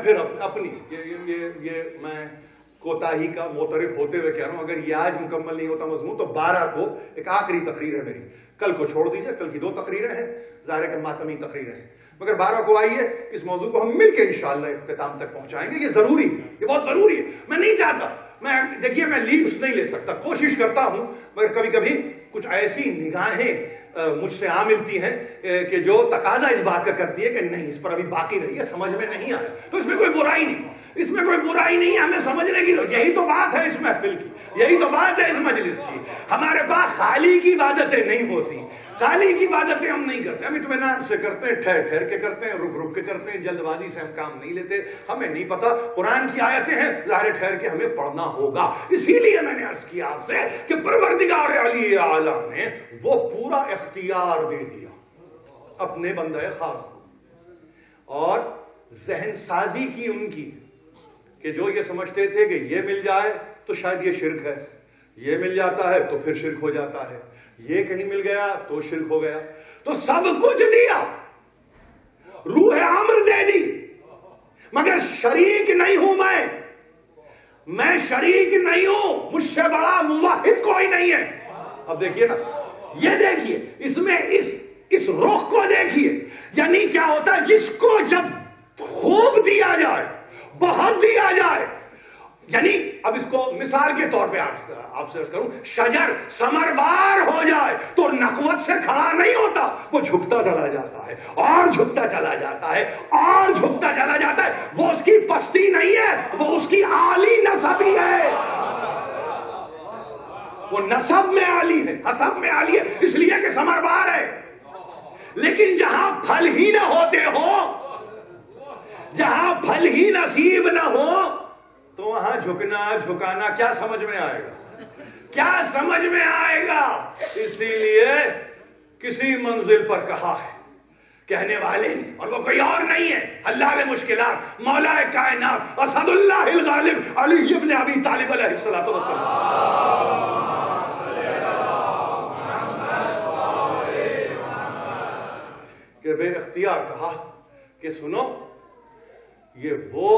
پھر اپنی یہ میں کوتاہی کا معترف ہوتے ہوئے کہہ رہا ہوں، اگر یہ آج مکمل نہیں ہوتا مضمون تو 12 کو ایک آخری تقریر ہے میری، کل کو چھوڑ دیجئے، کل کی 2 تقریریں ہیں، ظاہر ہے کہ ماتمی تقریریں ہیں، مگر 12 کو آئیے، اس موضوع کو ہم مل کے انشاءاللہ اختتام تک پہنچائیں گے. یہ ضروری ہے، یہ بہت ضروری ہے. میں نہیں چاہتا، دیکھیے میں لیپس نہیں لے سکتا، کوشش کرتا ہوں، مگر کبھی کبھی کچھ ایسی نگاہیں مجھ سے آ ملتی ہیں کہ جو تقاضا اس بات کا کرتی ہے کہ نہیں، اس پر ابھی باقی رہی ہے، سمجھ میں نہیں آیا. تو اس میں کوئی برائی نہیں، اس میں کوئی برائی نہیں، ہمیں سمجھنے کی. یہی تو بات ہے اس محفل کی، یہی تو بات ہے اس مجلس کی. ہمارے پاس خالی کی عبادتیں نہیں ہوتی، خالی کی عبادتیں ہم نہیں کرتے، ہم اطمینان سے کرتے ہیں، ٹھہر ٹھہر کے کرتے ہیں، رک رک کے کرتے ہیں، جلد بازی سے ہم کام نہیں لیتے. ہمیں نہیں پتا قرآن کی آیتیں ہیں، ظاہر ٹھہر کے ہمیں پڑھنا ہوگا. اسی لیے میں نے عرض کیا آپ سے کہ پروردگار علی اعلیٰ نے وہ پورا اختیار دے دیا اپنے بندہ خاص کو، اور ذہن سازی کی ان کی کہ جو یہ سمجھتے تھے کہ یہ مل جائے تو شاید یہ شرک ہے، یہ مل جاتا ہے تو پھر شرک ہو جاتا ہے، یہ کہیں مل گیا تو شرک ہو گیا. تو سب کچھ دیا، روح امر دے دی، مگر شریک نہیں ہوں میں شریک نہیں ہوں، مجھ سے بڑا موحد کوئی نہیں ہے. اب دیکھیے نا، یہ دیکھیے اس میں اس رخ کو دیکھیے، یعنی کیا ہوتا ہے جس کو جب خوب دیا جائے، بہت دیا جائے، یعنی اب اس کو مثال کے طور پہ آپ سے عرض کروں، شجر ثمربار ہو جائے تو نخوت سے کھڑا نہیں ہوتا، وہ جھکتا چلا جاتا ہے اور جھکتا چلا جاتا ہے اور جھکتا چلا جاتا ہے. وہ اس کی پستی نہیں ہے، وہ اس کی عالی نسبی ہے، وہ نسب میں عالی ہے، حسب میں عالی ہے، اس لیے کہ ثمربار ہے. لیکن جہاں پھل ہی نہ ہوتے ہو، جہاں پھل ہی نصیب نہ ہو، تو وہاں جھکنا جھکانا کیا سمجھ میں آئے گا، کیا سمجھ میں آئے گا. اسی لیے کسی منزل پر کہا ہے کہنے والے نے، اور وہ کوئی اور نہیں ہے، حلال مشکلات، مولا کائنات، اسد اللہ الغالب، علی ابن ابی طالب علیہ السلام، کہ بے اختیار کہا کہ سنو، یہ وہ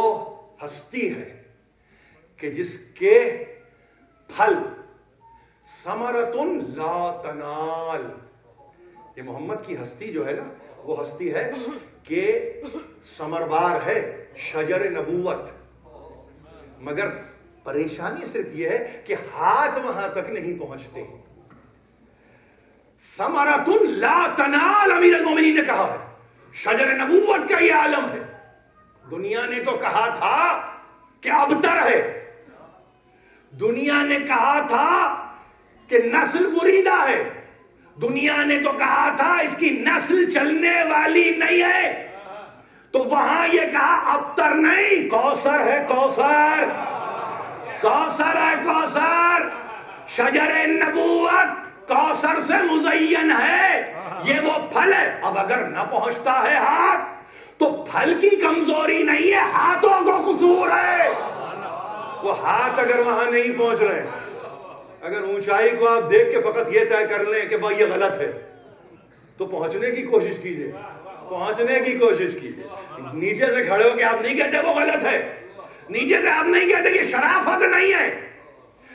ہستی ہے کہ جس کے پھل ثمرتن لا تنال. یہ محمد کی ہستی جو ہے نا، وہ ہستی ہے کہ ثمربار ہے، شجر نبوت، مگر پریشانی صرف یہ ہے کہ ہاتھ وہاں تک نہیں پہنچتے. ثمرتن لا تنال، امیر المومنین نے کہا ہے، شجر نبوت کا یہ عالم ہے. دنیا نے تو کہا تھا کہ ابتر ہے، دنیا نے کہا تھا کہ نسل بریدہ ہے، دنیا نے تو کہا تھا اس کی نسل چلنے والی نہیں ہے. تو وہاں یہ کہا ابتر نہیں، کوثر ہے، کوثر، کوثر ہے، کوثر، شجر نبوت کوثر سے مزین ہے، یہ وہ پھل ہے. اب اگر نہ پہنچتا ہے ہاتھ تو پھل کی کمزوری نہیں ہے، ہاتھوں کو قصور ہے. وہ ہاتھ اگر وہاں نہیں پہنچ رہے، اگر اونچائی کو آپ دیکھ کے فقط یہ طے کر لیں کہ بھائی یہ غلط ہے، تو پہنچنے کی کوشش کیجئے، پہنچنے کی کوشش کیجئے. نیچے سے کھڑے ہو کے آپ نہیں کہتے وہ غلط ہے، نیچے سے آپ نہیں کہتے یہ شرافت نہیں ہے،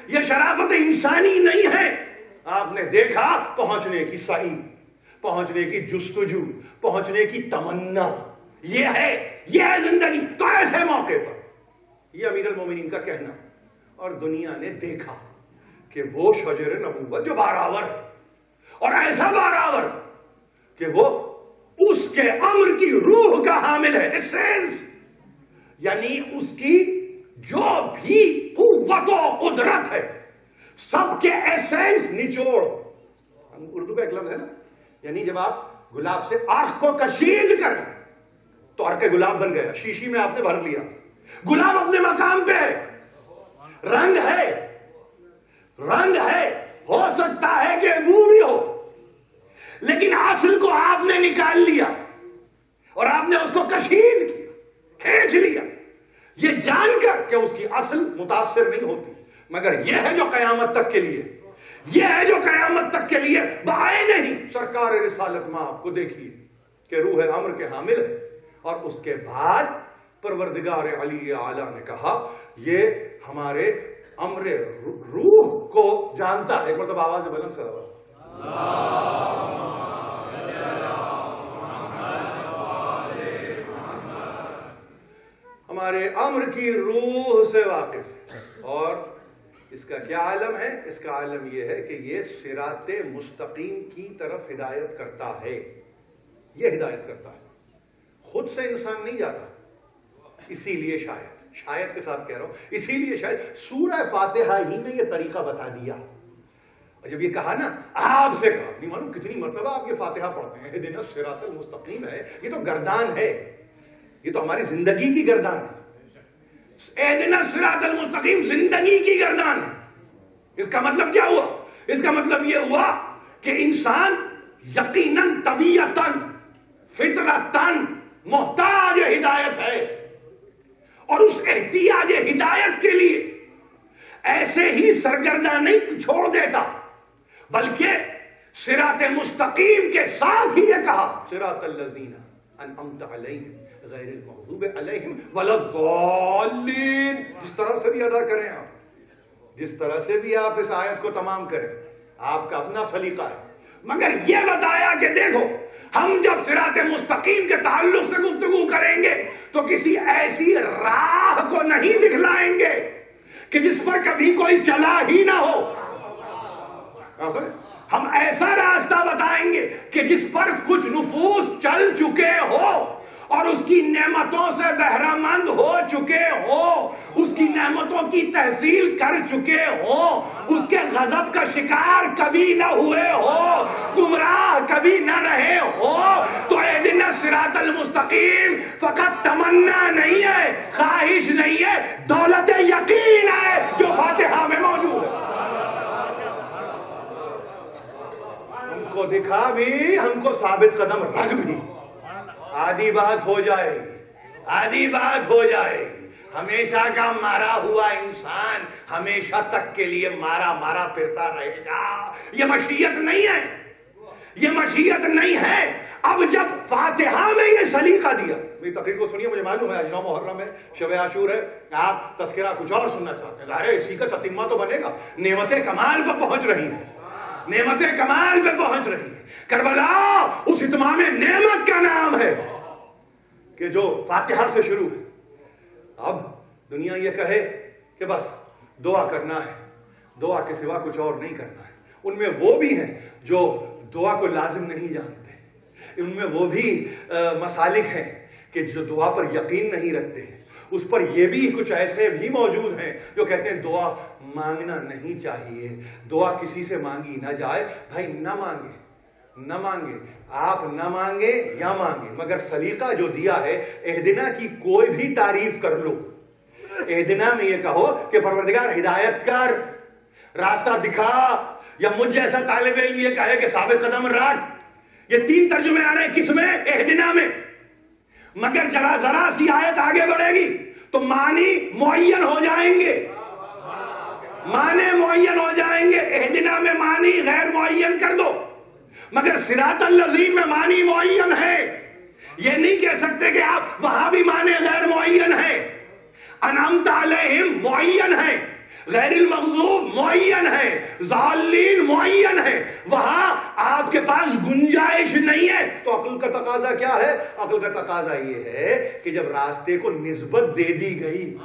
یہ شرافت انسانی نہیں ہے. آپ نے دیکھا پہنچنے کی سعی، پہنچنے کی جستجو، پہنچنے کی تمنا، یہ ہے زندگی. تو ایسے موقع پر یہ امیر المومنین کا کہنا، اور دنیا نے دیکھا کہ وہ شجر نبوت جو باراور ہے، اور ایسا باراور کہ وہ اس کے امر کی روح کا حامل ہے، ایسنس، یعنی اس کی جو بھی قوت و قدرت ہے، سب کے ایسنس نچوڑ. اردو کا ایک لفظ ہے نا، یعنی جب آپ گلاب سے آنکھ کو کشید کریں تو عرق گلاب بن گیا، شیشی میں آپ نے بھر لیا، گلاب اپنے مقام پہ ہے، رنگ ہے، رنگ ہے، ہو سکتا ہے کہ بو بھی ہو، لیکن اصل کو آپ نے نکال لیا اور آپ نے اس کو کشید کیا، کھینچ لیا، یہ جان کر کہ اس کی اصل متاثر نہیں ہوتی. مگر یہ ہے جو قیامت تک کے لیے، یہ ہے جو قیامت تک کے لیے بائے نہیں. سرکار رسالت میں آپ کو دیکھیے کہ روح امر کے حامل ہے، اور اس کے بعد پروردگار علی اعلیٰ نے کہا یہ ہمارے امر روح کو جانتا ہے. ایک مرتبہ آواز بلند سے ہمارے امر کی روح سے واقف ہے. اور اس کا کیا عالم ہے؟ اس کا عالم یہ ہے کہ یہ صراط مستقیم کی طرف ہدایت کرتا ہے. یہ ہدایت کرتا ہے, خود سے انسان نہیں جاتا. اسی لیے شاید کے ساتھ کہہ رہا ہوں, اسی لیے شاید سورہ فاتحہ ہی میں یہ طریقہ بتا دیا. اور جب یہ کہا نا, آپ سے کہا, نہیں معلوم کتنی مرتبہ آپ یہ فاتحہ پڑھتے ہیں. اہدنا الصراط المستقیم ہے, یہ تو گردان ہے, یہ تو ہماری زندگی کی گردان ہے. اہدنا الصراط المستقیم زندگی کی گردان ہے. اس کا مطلب کیا ہوا؟ اس کا مطلب یہ ہوا کہ انسان یقیناً طبیعتاً فطرتاً محتاج ہدایت ہے, اور اس احتیاج ہدایت کے لیے ایسے ہی سرگرداں نہیں چھوڑ دیتا, بلکہ صراط مستقیم کے ساتھ ہی یہ کہا صراط الذین انعمت علیہم غیر المغضوب علیہم ولا الضالین. جس طرح سے بھی ادا کریں آپ, جس طرح سے بھی آپ اس آیت کو تمام کریں, آپ کا اپنا سلیقہ ہے, مگر یہ بتایا کہ دیکھو ہم جب صراط مستقیم کے تعلق سے گفتگو کریں گے تو کسی ایسی راہ کو نہیں دکھلائیں گے کہ جس پر کبھی کوئی چلا ہی نہ ہو. ہم ایسا راستہ بتائیں گے کہ جس پر کچھ نفوس چل چکے ہو اور اس کی نعمتوں سے بہرہ مند ہو چکے ہو, اس کی نعمتوں کی تحصیل کر چکے ہو, اس کے غضب کا شکار کبھی نہ ہوئے ہو, گمراہ کبھی نہ رہے ہو. تو اہدنا الصراط المستقیم فقط تمنا نہیں ہے, خواہش نہیں ہے, دولت یقین ہے جو فاتحہ میں موجود ہے. ہم کو دکھا بھی, ہم کو ثابت قدم رکھ بھی, آدھی بات ہو جائے گی, آدھی بات ہو جائے گی. ہمیشہ کا مارا ہوا انسان ہمیشہ تک کے لیے مارا پھرتا رہے گا. یہ مشیت نہیں ہے, یہ مشیت نہیں ہے. اب جب فاتحہ میں یہ سلیقہ دیا, میری تقریر کو سنیے, مجھے معلوم ہے 9 محرم ہے, شب عاشور ہے, آپ تذکرہ کچھ اور سننا چاہتے ہیں, ظاہر ہے اسی کا تتمہ تو بنے گا. نعمت کمال پہ پہنچ رہی ہے, نعمت کمال پہ پہنچ رہی ہے. کربلا اس اتمام نعمت کا نام ہے کہ جو فاتحہ سے شروع ہے. اب دنیا یہ کہے کہ بس دعا کرنا ہے, دعا کے سوا کچھ اور نہیں کرنا ہے. ان میں وہ بھی ہیں جو دعا کو لازم نہیں جانتے, ان میں وہ بھی مسالک ہیں کہ جو دعا پر یقین نہیں رکھتے. اس پر یہ بھی کچھ ایسے بھی موجود ہیں جو کہتے ہیں دعا مانگنا نہیں چاہیے, دعا کسی سے مانگی نہ جائے. بھائی نہ مانگے, آپ نہ مانگے یا مانگے, مگر سلیقہ جو دیا ہے اہدنا کی کوئی بھی تعریف کر لو. اہدنا میں یہ کہو کہ پروردگار ہدایت کر, راستہ دکھا, یا مجھ جیسا طالب علم یہ کہے کہ ثابت قدم رکھ. یہ 3 ترجمے آ رہے ہیں, کس میں؟ اہدنا میں. مگر ذرا سی آیت آگے بڑھے گی تو معنی معین ہو جائیں گے, معنی معین ہو جائیں گے. اہدنا میں معنی غیر معین کر دو, مگر صراط الذین میں معنی معین ہے. یہ نہیں کہہ سکتے کہ آپ وہاں بھی معنی غیر معین ہے. انعمت علیہم معین ہے, غیر المغضوب معین ہے, ضالین معین ہے. وہاں آپ کے پاس گنجائش نہیں ہے. تو عقل کا تقاضا کیا ہے؟ عقل کا تقاضا یہ ہے کہ جب راستے کو نسبت دے دی گئی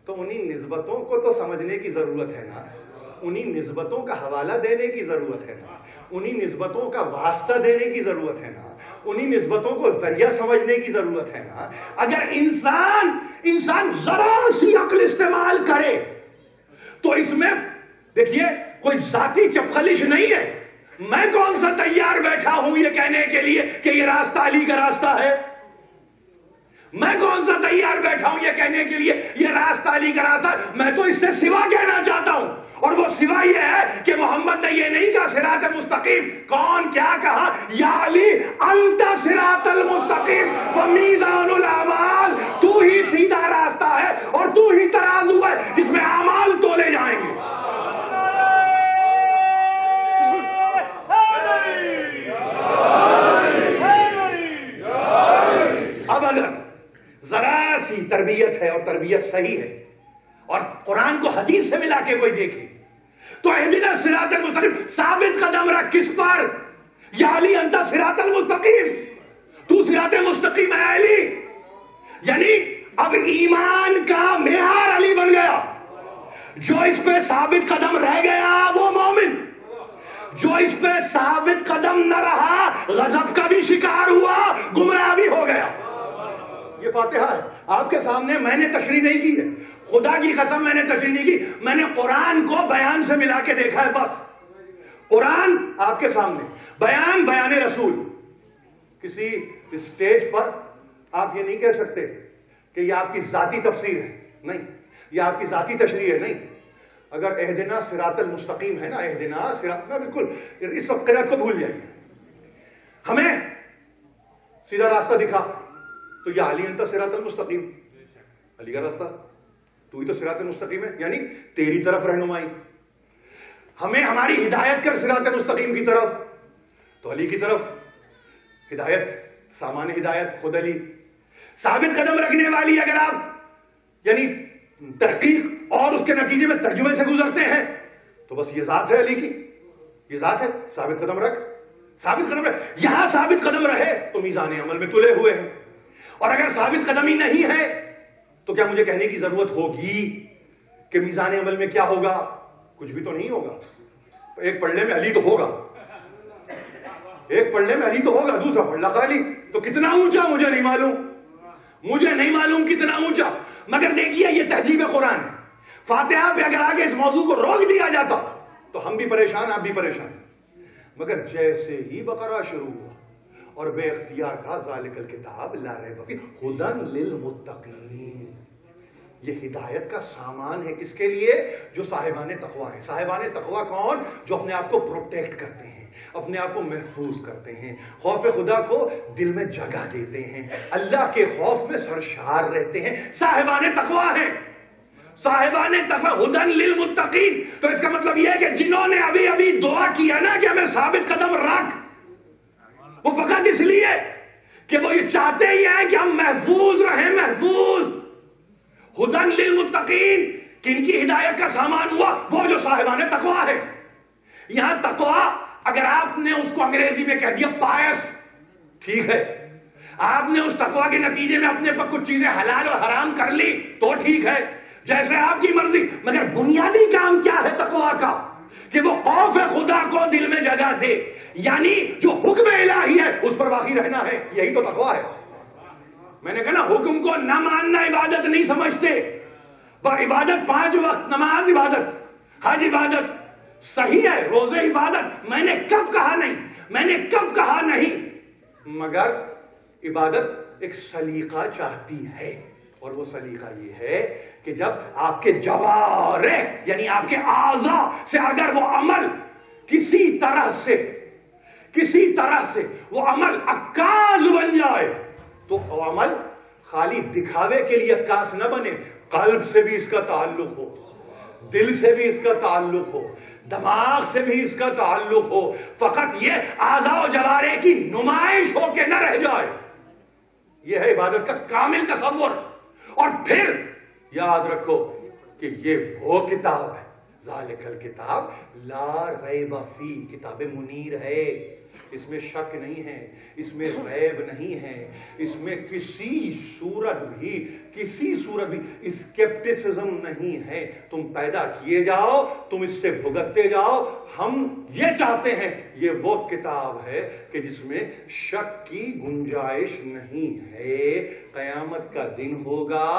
تو انہی نسبتوں کو تو سمجھنے کی ضرورت ہے نا, انہی نسبتوں کا حوالہ دینے کی ضرورت ہے نا, انہی نسبتوں کا واسطہ دینے کی ضرورت ہے نا, انہی نسبتوں کو ذریعہ سمجھنے کی ضرورت ہے نا. اگر انسان ذرا سی عقل استعمال کرے تو اس میں دیکھیے کوئی ذاتی چپخلش نہیں ہے. میں کون سا تیار بیٹھا ہوں یہ کہنے کے لیے کہ یہ راستہ علی کا راستہ ہے؟ میں کون سا تیار بیٹھا ہوں یہ کہنے کے لیے یہ راستہ علی کا راستہ ہے؟ میں تو اس سے سوا کہنا چاہتا ہوں, اور وہ سوا یہ ہے کہ محمد نے یہ نہیں کہا صراط مستقیم. کون کیا کہا؟ یا علی انت صراط المستقیم و میزان الاعمال, تو ہی سیدھا راستہ ہے اور تو ہی ترازو ہے جس میں اعمال تولے جائیں گے. اب اگر ذرا تربیت ہے اور تربیت صحیح ہے اور قرآن کو حدیث سے ملا کے کوئی دیکھے تو اہدنا الصراط المستقیم ثابت قدم رکھ کس پر؟ یا علی انت صراط المستقیم، تو صراط مستقیم ہے علی. یعنی اب ایمان کا معیار علی بن گیا. جو اس پہ ثابت قدم رہ گیا وہ مومن، جو اس پہ ثابت قدم نہ رہا غضب کا بھی شکار ہوا، گمراہ بھی ہو گیا. یہ فاتحہ ہے آپ کے سامنے، میں نے تشریح نہیں کی ہے، خدا کی قسم میں نے تشریح نہیں کی، میں نے قرآن کو بیان سے ملا کے دیکھا ہے. بس قرآن آپ کے سامنے، بیان رسول. کسی اسٹیج پر آپ یہ نہیں کہہ سکتے کہ یہ آپ کی ذاتی تفسیر ہے، نہیں، یہ آپ کی ذاتی تشریح ہے، نہیں. اگر اہدنا صراط المستقیم ہے نا، اہدنا صراط، میں بالکل اس وقت قرآن کو بھول جائیے. ہمیں سیدھا راستہ دکھا تو یا علی انت صراط المستقیم، علی کا راستہ، تو ہی تو صراط المستقیم ہے، یعنی تیری طرف رہنمائی. ہمیں ہماری ہدایت کر صراط المستقیم کی طرف، تو علی کی طرف ہدایت، سامان ہدایت خود علی. ثابت قدم رکھنے والی اگر آپ یعنی تحقیق اور اس کے نتیجے میں ترجمے سے گزرتے ہیں تو بس یہ ذات ہے علی کی، یہ ذات ہے. ثابت قدم رکھ، ثابت قدم رکھ. یہاں ثابت قدم رہے تو میزان عمل میں تلے ہوئے ہیں، اور اگر ثابت قدمی نہیں ہے تو کیا مجھے کہنے کی ضرورت ہوگی کہ میزان عمل میں کیا ہوگا؟ کچھ بھی تو نہیں ہوگا. ایک پڑھنے میں علی تو ہوگا، ایک پڑھنے میں علی تو ہوگا، دوسرا پڑھنا علی تو کتنا اونچا مجھے نہیں معلوم، مجھے نہیں معلوم کتنا اونچا. مگر دیکھیے یہ تہذیب قرآن ہے. فاتحہ پہ اگر آگے اس موضوع کو روک دیا جاتا تو ہم بھی پریشان، آپ بھی پریشان. مگر جیسے ہی بقرہ شروع ہوا اور بے اختیار کا ذالک الکتاب لا ریب فیہ ھدی للمتقین، یہ ہدایت کا سامان ہے کس کے لیے؟ جو صاحبان تقویٰ ہیں. صاحبان تقویٰ کون؟ جو اپنے آپ کو پروٹیکٹ کرتے ہیں، اپنے آپ کو محفوظ کرتے ہیں، خوف خدا کو دل میں جگہ دیتے ہیں، اللہ کے خوف میں سرشار رہتے ہیں، صاحبان تقویٰ ہیں. صاحبان تقویٰ ھدی للمتقین. تو اس کا مطلب یہ ہے کہ جنہوں نے ابھی دعا کیا نا کہ ہمیں ثابت قدم رکھ، وہ فقط اس لیے کہ وہ یہ چاہتے ہی ہیں کہ ہم محفوظ رہیں، محفوظ. ھدی للمتقین، کن کی ہدایت کا سامان ہوا؟ وہ جو صاحبان تقویٰ ہے. یہاں تقویٰ اگر آپ نے اس کو انگریزی میں کہہ دیا پائس، ٹھیک ہے، آپ نے اس تقویٰ کے نتیجے میں اپنے پر کچھ چیزیں حلال اور حرام کر لی تو ٹھیک ہے، جیسے آپ کی مرضی. مگر بنیادی کام کیا ہے تقویٰ کا؟ کہ وہ خوف خدا کو دل میں جگہ دے، یعنی جو حکم الہی ہے اس پر باقی رہنا ہے. یہی تو تقویٰ ہے. میں نے کہا نا حکم کو نہ ماننا عبادت نہیں سمجھتے. عبادت 5 وقت، نماز عبادت، حج عبادت، صحیح ہے، روزے عبادت. میں نے کب کہا نہیں، میں نے کب کہا نہیں. مگر عبادت ایک سلیقہ چاہتی ہے، اور وہ سلیقہ یہ ہے کہ جب آپ کے جوارح یعنی آپ کے اعضاء سے اگر وہ عمل کسی طرح سے وہ عمل عکاس بن جائے تو وہ عمل خالی دکھاوے کے لیے عکاس نہ بنے، قلب سے بھی اس کا تعلق ہو، دل سے بھی اس کا تعلق ہو، دماغ سے بھی اس کا تعلق ہو. فقط یہ اعضاء و جوارح کی نمائش ہو کے نہ رہ جائے. یہ ہے عبادت کا کامل تصور. اور پھر یاد رکھو کہ یہ وہ کتاب ہے، ذالک الکتاب لا ریب فیہ، کتاب منیر ہے، اس میں شک نہیں ہے، اس میں ریب نہیں ہے، اس میں کسی صورت بھی اسکیپٹسزم نہیں ہے. تم پیدا کیے جاؤ، تم اس سے بھگتتے جاؤ. ہم یہ چاہتے ہیں، یہ وہ کتاب ہے کہ جس میں شک کی گنجائش نہیں ہے. قیامت کا دن ہوگا،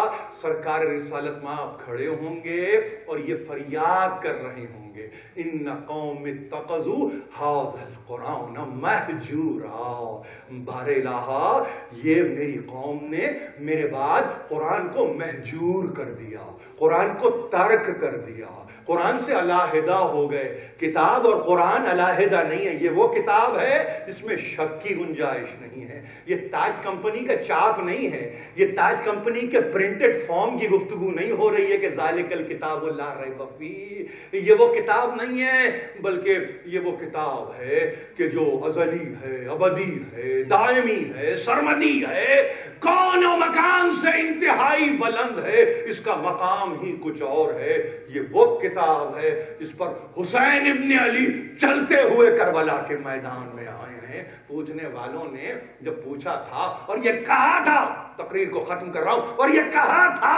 سرکار رسالت میں آپ کھڑے ہوں گے اور یہ فریاد کر رہے ہوں گے، ان قوم اتخذوا ھذا القرآن مہجورا. بار الہ، یہ میری قوم نے میرے بعد قرآن کو مہجور کر دیا، قرآن کو ترک کر دیا، قرآن سے علیحدہ ہو گئے. کتاب اور قرآن علیحدہ نہیں ہے، یہ وہ کتاب ہے جس میں شک کی گنجائش نہیں ہے. یہ تاج کمپنی کا چاپ نہیں ہے، یہ تاج کمپنی کے پرنٹڈ فارم کی گفتگو نہیں ہو رہی ہے کہ ذالک الکتاب لا ریب فیہ. یہ وہ کتاب نہیں ہے، بلکہ یہ وہ کتاب ہے کہ جو ازلی ہے، ابدی ہے، دائمی ہے، سرمدی ہے، کون و مکان سے انتہا انتہائی بلند ہے، اس کا مقام ہی کچھ اور ہے. یہ وہ کتاب ہے جس پر حسین ابن علی چلتے ہوئے کربلا کے میدان میں آئے ہیں. پوچھنے والوں نے جب پوچھا تھا اور یہ کہا تھا، تقریر کو ختم کر رہا ہوں، اور یہ کہا تھا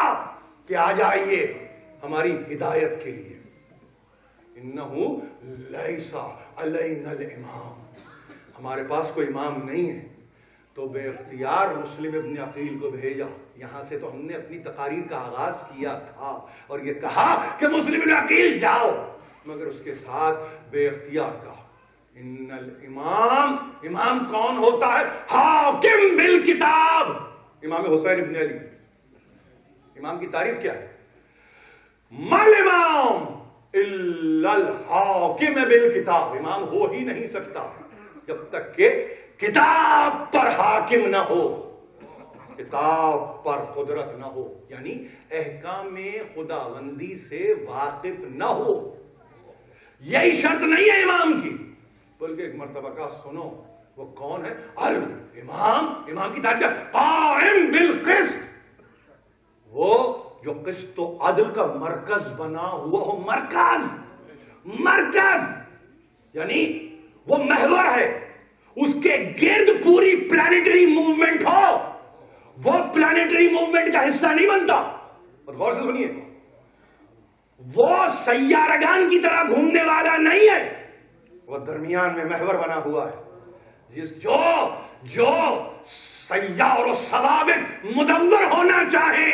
کہ آ جائیے ہماری ہدایت کے لیے. انہو لیسا علینا الامام، ہمارے پاس کوئی امام نہیں ہے. تو بے اختیار مسلم ابن عقیل کو بھیجا. یہاں سے تو ہم نے اپنی تقاریر کا آغاز کیا تھا اور یہ کہا کہ مسلم ابن عقیل جاؤ، مگر اس کے ساتھ بے اختیار کہا ان الامام، امام کون ہوتا ہے؟ حاکم بالکتاب. امام حسین ابن علی. امام کی تعریف کیا ہے؟ مل امام الا الحاکم بالکتاب. امام ہو ہی نہیں سکتا جب تک کہ کتاب پر حاکم نہ ہو، کتاب پر قدرت نہ ہو، یعنی احکام خداوندی سے واقف نہ ہو. یہی شرط نہیں ہے امام کی، بلکہ ایک مرتبہ کا سنو وہ کون ہے؟ الامام. امام کی تعریف قائم بالقسط، وہ جو قسط و عدل کا مرکز بنا ہوا ہو. مرکز یعنی وہ محور ہے، اس کے گرد پوری پلانیٹری موومنٹ ہو. وہ پلانیٹری موومنٹ کا حصہ نہیں بنتا. اور غور سے سنیے، وہ سیارگان کی طرح گھومنے والا نہیں ہے، وہ درمیان میں محور بنا ہوا ہے. جو سیار و ثوابت مدور ہونا چاہیں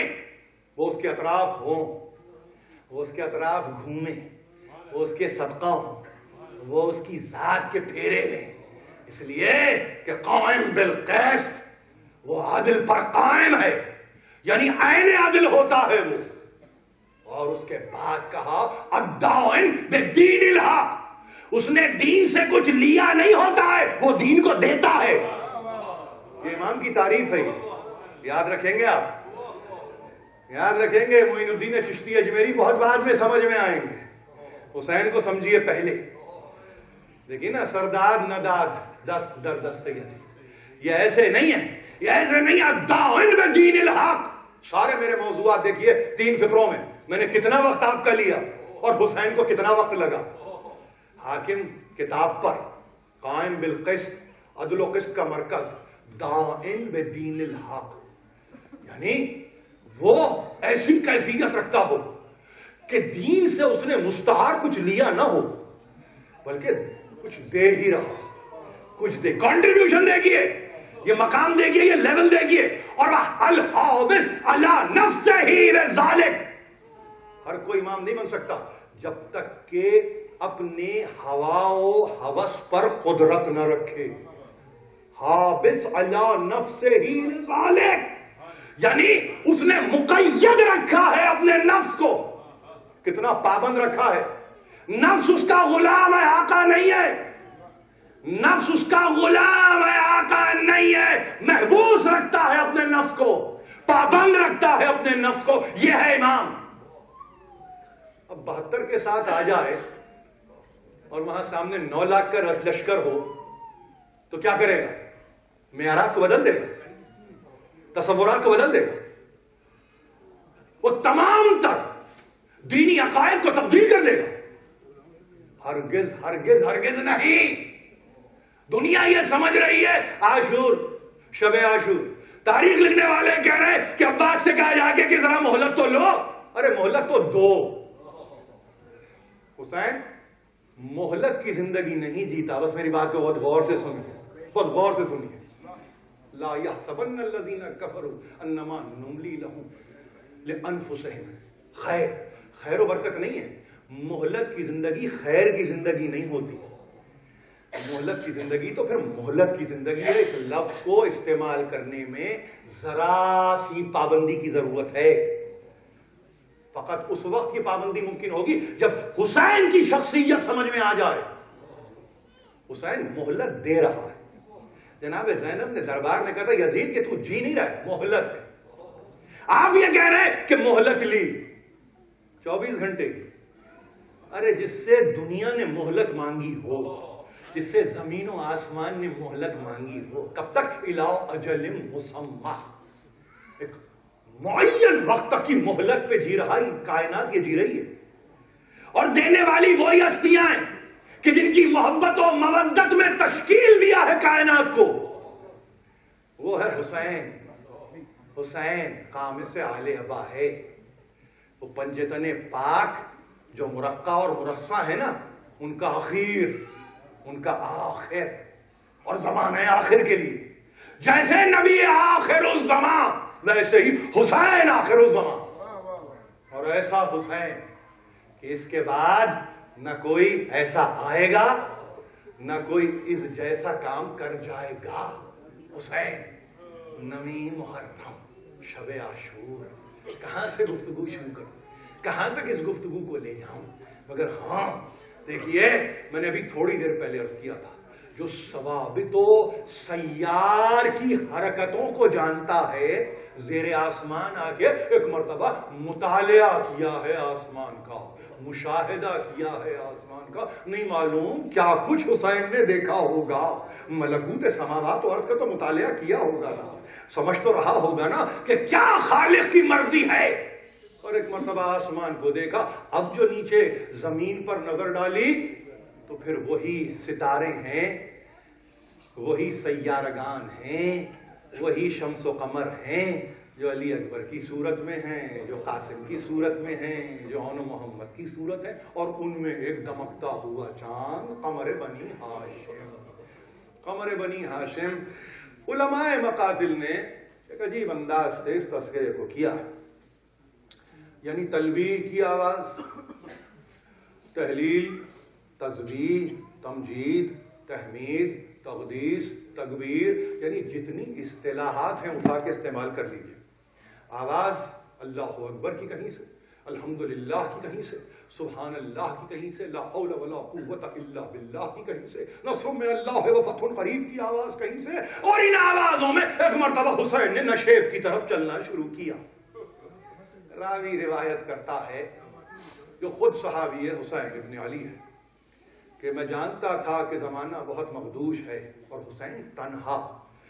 وہ اس کے اطراف ہوں، وہ اس کے اطراف گھومیں، وہ اس کے صدقہ ہوں، وہ اس کی ذات کے پھیرے لیں. اس لیے کہ قائم بالقسط، وہ عدل پر قائم ہے، یعنی عین عدل ہوتا ہے وہ. اور اس کے بعد کہا الدائن بالدین الحق، اس نے دین سے کچھ لیا نہیں ہوتا ہے، وہ دین کو دیتا ہے. یہ امام کی تعریف ہے. یاد رکھیں گے آپ، یاد رکھیں گے. معین الدین چشتی اجمیری بہت بعد میں سمجھ میں آئیں گے. حسین کو سمجھیے پہلے. دیکھیے نا، سرداد نداد دست در دست. یہ ایسے نہیں ہے، یہ ایسے نہیں ہے. الدائن بالدین الحق. سارے میرے موضوعات دیکھیے 3 فقروں میں نے کتنا وقت آپ کا لیا اور حسین کو کتنا وقت لگا. حاکم کتاب پر، قائم بالقسط، عدل و قسط کا مرکز، دائن بالدین الحق، یعنی وہ ایسی کیفیت رکھتا ہو کہ دین سے اس نے مستعار کچھ لیا نہ ہو، بلکہ کچھ دے ہی رہا، کچھ دے، کنٹریبیوشن دیکھیے، یہ مقام دیکھیے، یہ لیول دیکھیے. اور الحابس علی نفسہ ذالک. ہر کوئی امام نہیں بن سکتا جب تک کہ اپنے ہوا و ہوس پر قدرت نہ رکھے. حابس علی نفسہ ذالک، یعنی اس نے مقید رکھا ہے اپنے نفس کو. کتنا پابند رکھا ہے. نفس اس کا غلام ہے، آقا نہیں ہے. نفس اس کا غلام ہے، آقا نہیں ہے. محبوس رکھتا ہے اپنے نفس کو، پابند رکھتا ہے اپنے نفس کو. یہ ہے امام. اب 72 کے ساتھ آ جائے اور وہاں سامنے 9 لاکھ کا لشکر ہو تو کیا کرے گا؟ معیارات کو بدل دے گا، تصورات کو بدل دے گا. وہ تمام تر دینی عقائد کو تبدیل کر دے گا. ہرگز ہرگز ہرگز نہیں. دنیا یہ سمجھ رہی ہے عاشور، شب عاشور. تاریخ لکھنے والے کہہ رہے ہیں کہ عباس سے کہا جا کے کہ ذرا مہلت تو لو. ارے مہلت تو دو. حسین مہلت کی زندگی نہیں جیتا. بس میری بات کو بہت غور سے سنیے، بہت غور سے سنیے. لا يحسبن الذين كفروا انما نملي لهم لانفسهم. خیر و برکت نہیں ہے. مہلت کی زندگی خیر کی زندگی نہیں ہوتی. مہلت کی زندگی تو پھر مہلت کی زندگی ہے. اس لفظ کو استعمال کرنے میں ذرا سی پابندی کی ضرورت ہے. فقط اس وقت کی پابندی ممکن ہوگی جب حسین کی شخصیت سمجھ میں آ جائے. حسین مہلت دے رہا ہے. جناب زینب نے دربار میں کہا تھا یزید کہ تو جی نہیں رہا ہے، مہلت ہے. آپ یہ کہہ رہے ہیں کہ مہلت لی 24 گھنٹے کی. ارے جس سے دنیا نے مہلت مانگی ہو، جس سے زمین و آسمان نے مہلت مانگی ہو، کب تک؟ الی اجل مسمى. ایک معین وقت تک کی مہلت پہ جی رہا ہے کائنات، یہ جی رہی ہے، اور دینے والی وہی ہستیاں ہیں کہ جن کی محبت و مودت میں تشکیل دیا ہے کائنات کو، وہ ہے حسین۔ حسین قامص اہل ابا ہے، وہ پنجتن پاک جو مرقع اور مرصع ہے نا، ان کا اخیر، ان کا آخر، اور زمانہ آخر کے لیے جیسے نبی آخر الزمان ویسے ہی حسین آخر الزمان، اور ایسا حسین کہ اس کے بعد نہ کوئی ایسا آئے گا نہ کوئی اس جیسا کام کر جائے گا۔ حسین، نویں محرم، شب عاشور، کہاں سے گفتگو شروع کروں، کہاں تک اس گفتگو کو لے جاؤں؟ مگر ہاں دیکھیے، میں نے ابھی تھوڑی دیر پہلے عرض کیا تھا، جو ثوابت و سیار کی حرکتوں کو جانتا ہے، زیر آسمان آ کے ایک مرتبہ مطالعہ کیا ہے آسمان کا، مشاہدہ کیا ہے آسمان کا، نہیں معلوم کیا کچھ حسین نے دیکھا ہوگا، ملکوت سماوات و ارض کا تو مطالعہ کیا ہوگا نا، سمجھ تو رہا ہوگا نا کہ کیا خالق کی مرضی ہے، اور ایک مرتبہ آسمان کو دیکھا، اب جو نیچے زمین پر نظر ڈالی تو پھر وہی ستارے ہیں، وہی سیارگان ہیں، وہی شمس و قمر ہیں جو علی اکبر کی صورت میں ہیں، جو قاسم کی صورت میں ہیں، جو عون و محمد کی صورت ہے، اور ان میں ایک دمکتا ہوا چاند، قمر بنی ہاشم، قمر بنی ہاشم۔ علماء مقاتل نے ایک عجیب انداز سے اس تذکرے کو کیا، یعنی تلبیہ کی آواز، تحلیل، تسبیح، تمجید، تحمید، تقدیس، تکبیر، یعنی جتنی اصطلاحات ہیں اٹھا کے استعمال کر لیجئے۔ آواز اللہ اکبر کی کہیں سے، الحمدللہ کی کہیں سے، سبحان اللہ کی کہیں سے، لا حول ولا قوت الا باللہ کی کہیں سے، نصر من اللہ و فتح قریب کی آواز کہیں سے، اور ان آوازوں میں ایک مرتبہ حسین نے نشیب کی طرف چلنا شروع کیا۔ راوی روایت کرتا ہے جو خود صحابی حسین ابن علی ہے کہ میں جانتا تھا کہ زمانہ بہت مخدوش ہے اور حسین تنہا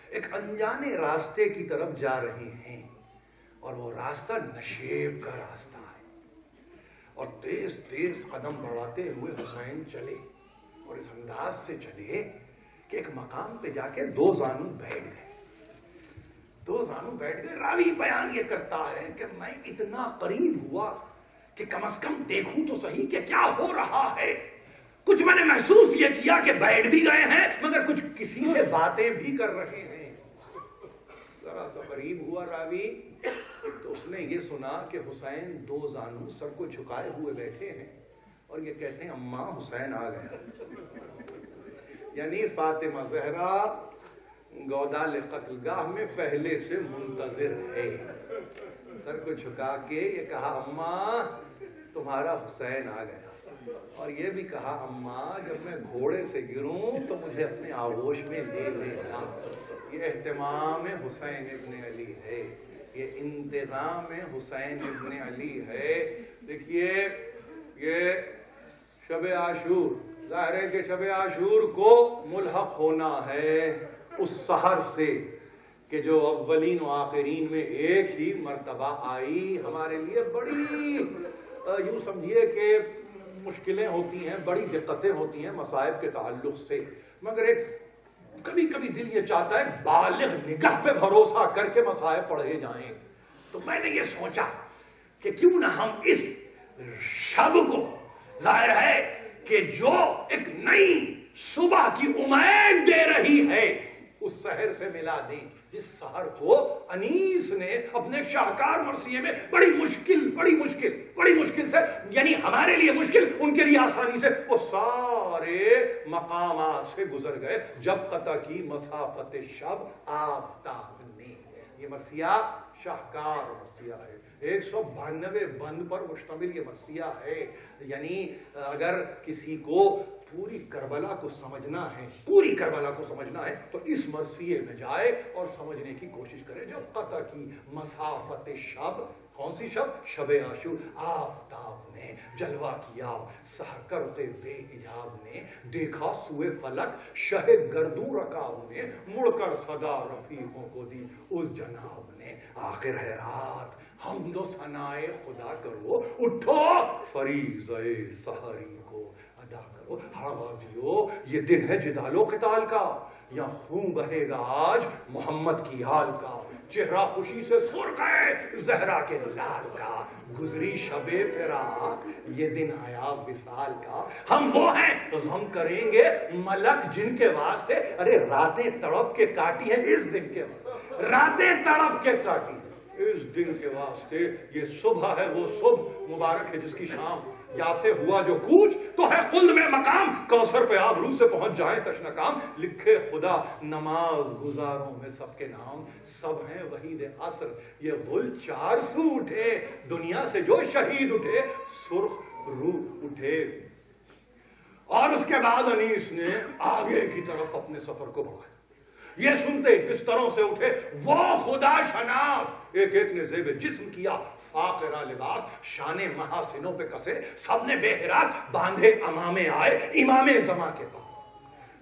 ایک انجانے راستے کی طرف جا رہے ہیں، اور وہ راستہ نشیب کا راستہ ہے، اور تیز تیز قدم بڑھاتے ہوئے حسین چلے، اور اس انداز سے چلے کہ ایک مقام پہ جا کے دو زانو بیٹھ گئے، دو زانو بیٹھ گئے۔ راوی بیان یہ کرتا ہے کہ میں اتنا قریب ہوا کہ کم از کم دیکھوں تو صحیح کہ کیا ہو رہا ہے، کچھ میں نے محسوس یہ کیا کہ بیٹھ بھی گئے ہیں مگر کچھ کسی سے باتیں بھی کر رہے ہیں۔ ذرا سا قریب ہوا راوی تو اس نے یہ سنا کہ حسین دو زانو سر کو جھکائے ہوئے بیٹھے ہیں، اور یہ کہتے ہیں اماں حسین آ گیا، یعنی فاطمہ زہرا گودال قتل گاہ میں پہلے سے منتظر ہے، سر کو جھکا کے یہ کہا اماں تمہارا حسین آ گیا، اور یہ بھی کہا اماں جب میں گھوڑے سے گروں تو مجھے اپنے آغوش میں لے لینا۔ یہ اہتمام حسین ابن علی ہے، یہ انتظام حسین ابن علی ہے۔ دیکھیے یہ شب عاشور، ظاہر ہے کہ شب عاشور کو ملحق ہونا ہے اس سحر سے کہ جو اولین و آخرین میں ایک ہی مرتبہ آئی، ہمارے لیے بڑی یوں سمجھیے کہ مشکلیں ہوتی ہیں، بڑی دقتیں ہوتی ہیں مصائب کے تعلق سے، مگر ایک کبھی کبھی دل یہ چاہتا ہے بالغ نگاہ پہ بھروسہ کر کے مصائب پڑھے جائیں۔ تو میں نے یہ سوچا کہ کیوں نہ ہم اس شب کو، ظاہر ہے کہ جو ایک نئی صبح کی امید دے رہی ہے، اس سحر سے ملا دیں جس سحر کو انیس نے اپنے شاہکار مرثیے میں بڑی مشکل سے، یعنی ہمارے لیے مشکل ان کے لیے آسانی سے، وہ سارے مقامات سے گزر گئے جب قطع کی مسافت شب آفتاب نے۔ یہ مرثیہ شاہکار مرثیہ ہے، 192 بند پر مشتمل یہ مرثیہ ہے، یعنی اگر کسی کو پوری کربلا کو سمجھنا ہے تو اس مرثیے میں جائے اور سمجھنے کی کوشش کرے جو قطع کی مسافت شب، کون سی شب؟ شب عاشور، آفتاب میں۔ نے جلوہ کیا، سحر کرتے بے حجاب نے دیکھا سوئے فلک، شہ گردوں رکاب نے مڑ کر صدا رفیقوں کو دی اس جناب نے۔ آخر ہے رات حمد و ثنائے خدا کرو، اٹھو فریضہ سحری کو ادا کرو۔ ہاں غازیو، یہ دن ہے جدال و قتال کا، یا خون بہے گا آج محمد کی آل کا، چہرہ خوشی سے سرخ ہے زہرا کے لال کا، گزری شب فراق یہ دن آیا وصال کا۔ ہم وہ ہیں غم کریں گے ملک جن کے واسطے، ارے راتیں تڑپ کے کاٹی ہیں اس دن کے واسطے، راتیں تڑپ کے کاٹی اس دن کے واسطے۔ یہ صبح ہے وہ صبح مبارک ہے جس کی شام، یا سے ہوا جو کوچ تو ہے خلد میں مقام، کوثر پہ آبرو سے پہنچ جائیں تشنکام، لکھے خدا نماز گزاروں میں سب کے نام، سب ہیں وحید عصر یہ غل 400 اٹھے، دنیا سے جو شہید اٹھے سرخ روح اٹھے۔ اور اس کے بعد انیس نے آگے کی طرف اپنے سفر کو بڑھایا، یہ سنتے بستروں سے اٹھے وہ خدا شناس، ایک ایک نے زیب جسم کیا فاقرہ لباس، شان محاسنوں پہ کسے سب نے بے حراس، باندھے امامے آئے امام زمان کے پاس،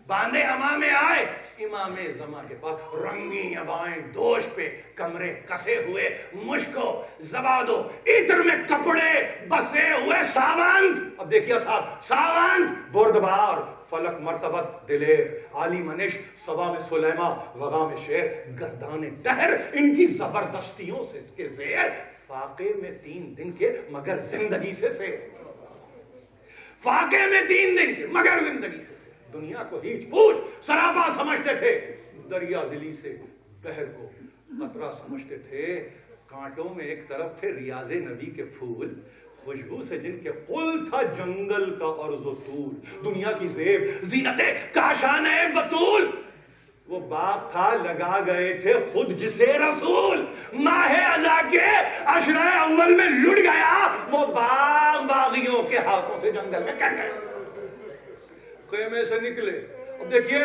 باندھے امامے آئے امام زمان کے پاس، رنگی ابائیں دوش پہ کمرے کسے ہوئے، مشکو زبادو عطر میں کپڑے بسے ہوئے ساونت۔ اب دیکھئے صاحب، ساونت بردبار فلک مرتبت دلیر، عالی منش صبا میں سلیمہ وغا میں شیر، گردان دہر ان کی زبردستیوں سے کے زیر، فاقے میں 3 دن کے مگر زندگی سے سیر، فاقے میں 3 دن کے مگر زندگی سے سیر۔ دنیا کو ہیچ پوچھ سراپا سمجھتے تھے، دریا دلی سے بحر کو قطرہ سمجھتے تھے، کانٹوں میں ایک طرف تھے ریاض نبی کے پھول، خوشبو سے جن کے پل تھا جنگل کا عرض و طول، دنیا کی زیب زینت کاشانہ بطول، وہ باغ تھا لگا گئے تھے خود جسے رسول، ماہ ازا کے عشرہ اول میں لٹ گیا وہ باغ، باغیوں کے ہاتھوں سے جنگل میں کٹ گئے، خیمے سے نکلے۔ اب دیکھیے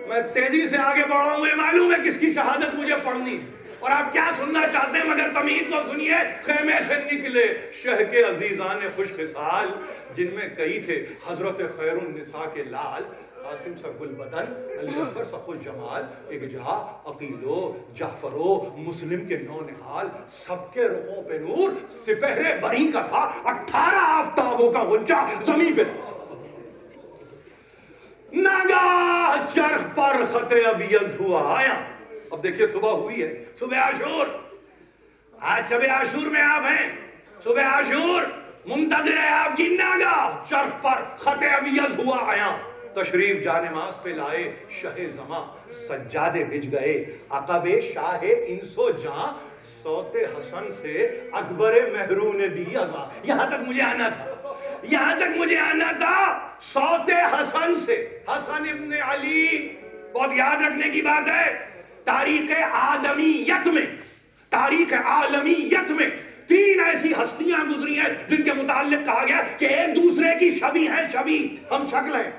میں تیزی سے آگے بڑھ رہا ہوں، یہ معلوم ہے کس کی شہادت مجھے پڑھنی ہے اور آپ کیا سننا چاہتے ہیں، مگر تمہید کو سنیے۔ خیمے سے نکلے شہ کے عزیزان خوش خصال، جن میں کئی تھے حضرت خیر النساء کے لال، قاسم سا گل بدن، علی اکبر سا خوش جمال، اگجا عقیلو جعفرو مسلم کے نو نحال، سب کے رخوں پہ نور سپہر بری کا تھا، 18 آفتابوں کا غنچہ زمین پہ تھا۔ ناگاہ چرخ پر خط ابیض ہوا آیا۔ اب دیکھیے صبح ہوئی ہے، صبح عاشور، آج شب عاشور میں آپ ہیں، صبح عاشور منتظر ہے آپ کی، ناگاہ چرخ پر خط ابیض ہوا آیا، تشریف جانماز پہ لائے شہ زماں، سجادے بچ گئے عقب شاہ انس و جاں، صوت حسن سے اکبر مہرون دی ازاں۔ یہاں تک مجھے آنا تھا، یہاں تک مجھے آنا تھا، صوت حسن سے، حسن ابن علی، بہت یاد رکھنے کی بات ہے، تاریخ آدمیت میں، تاریخ عالمیت میں 3 ایسی ہستیاں گزری ہیں جن کے متعلق کہا گیا کہ ایک دوسرے کی شبیہ ہیں، شبیہ ہم شکل ہیں۔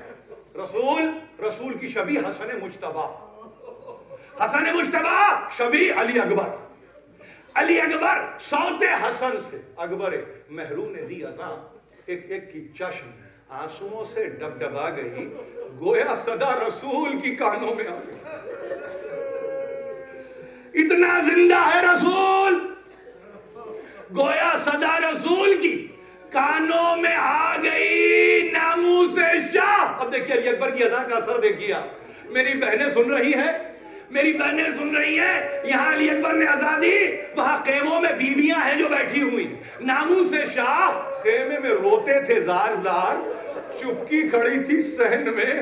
رسول کی شبیہ حسن مجتبیٰ، حسن مجتبیٰ شبیہ علی اکبر، علی اکبر صوت حسن سے اکبر مہرون دی ازاں، ایک ایک کی چشم آنسوؤں سے ڈبڈبا گئی، گویا صدا رسول کی کانوں میں آ گئی، اتنا زندہ ہے رسول، گویا صدا رسول کی کانوں میں آ گئی، ناموس شاہ۔ اب دیکھیے علی اکبر کی اذان کا اثر دیکھیے، میری بہنیں سن رہی ہیں، میری بہنیں سن رہی ہیں، یہاں علی اکبر نے اذان دی، وہاں خیموں میں بیویاں ہیں جو بیٹھی ہوئی، ناموس شاہ خیمے میں روتے تھے زار زار، چپکی کھڑی تھی صحن میں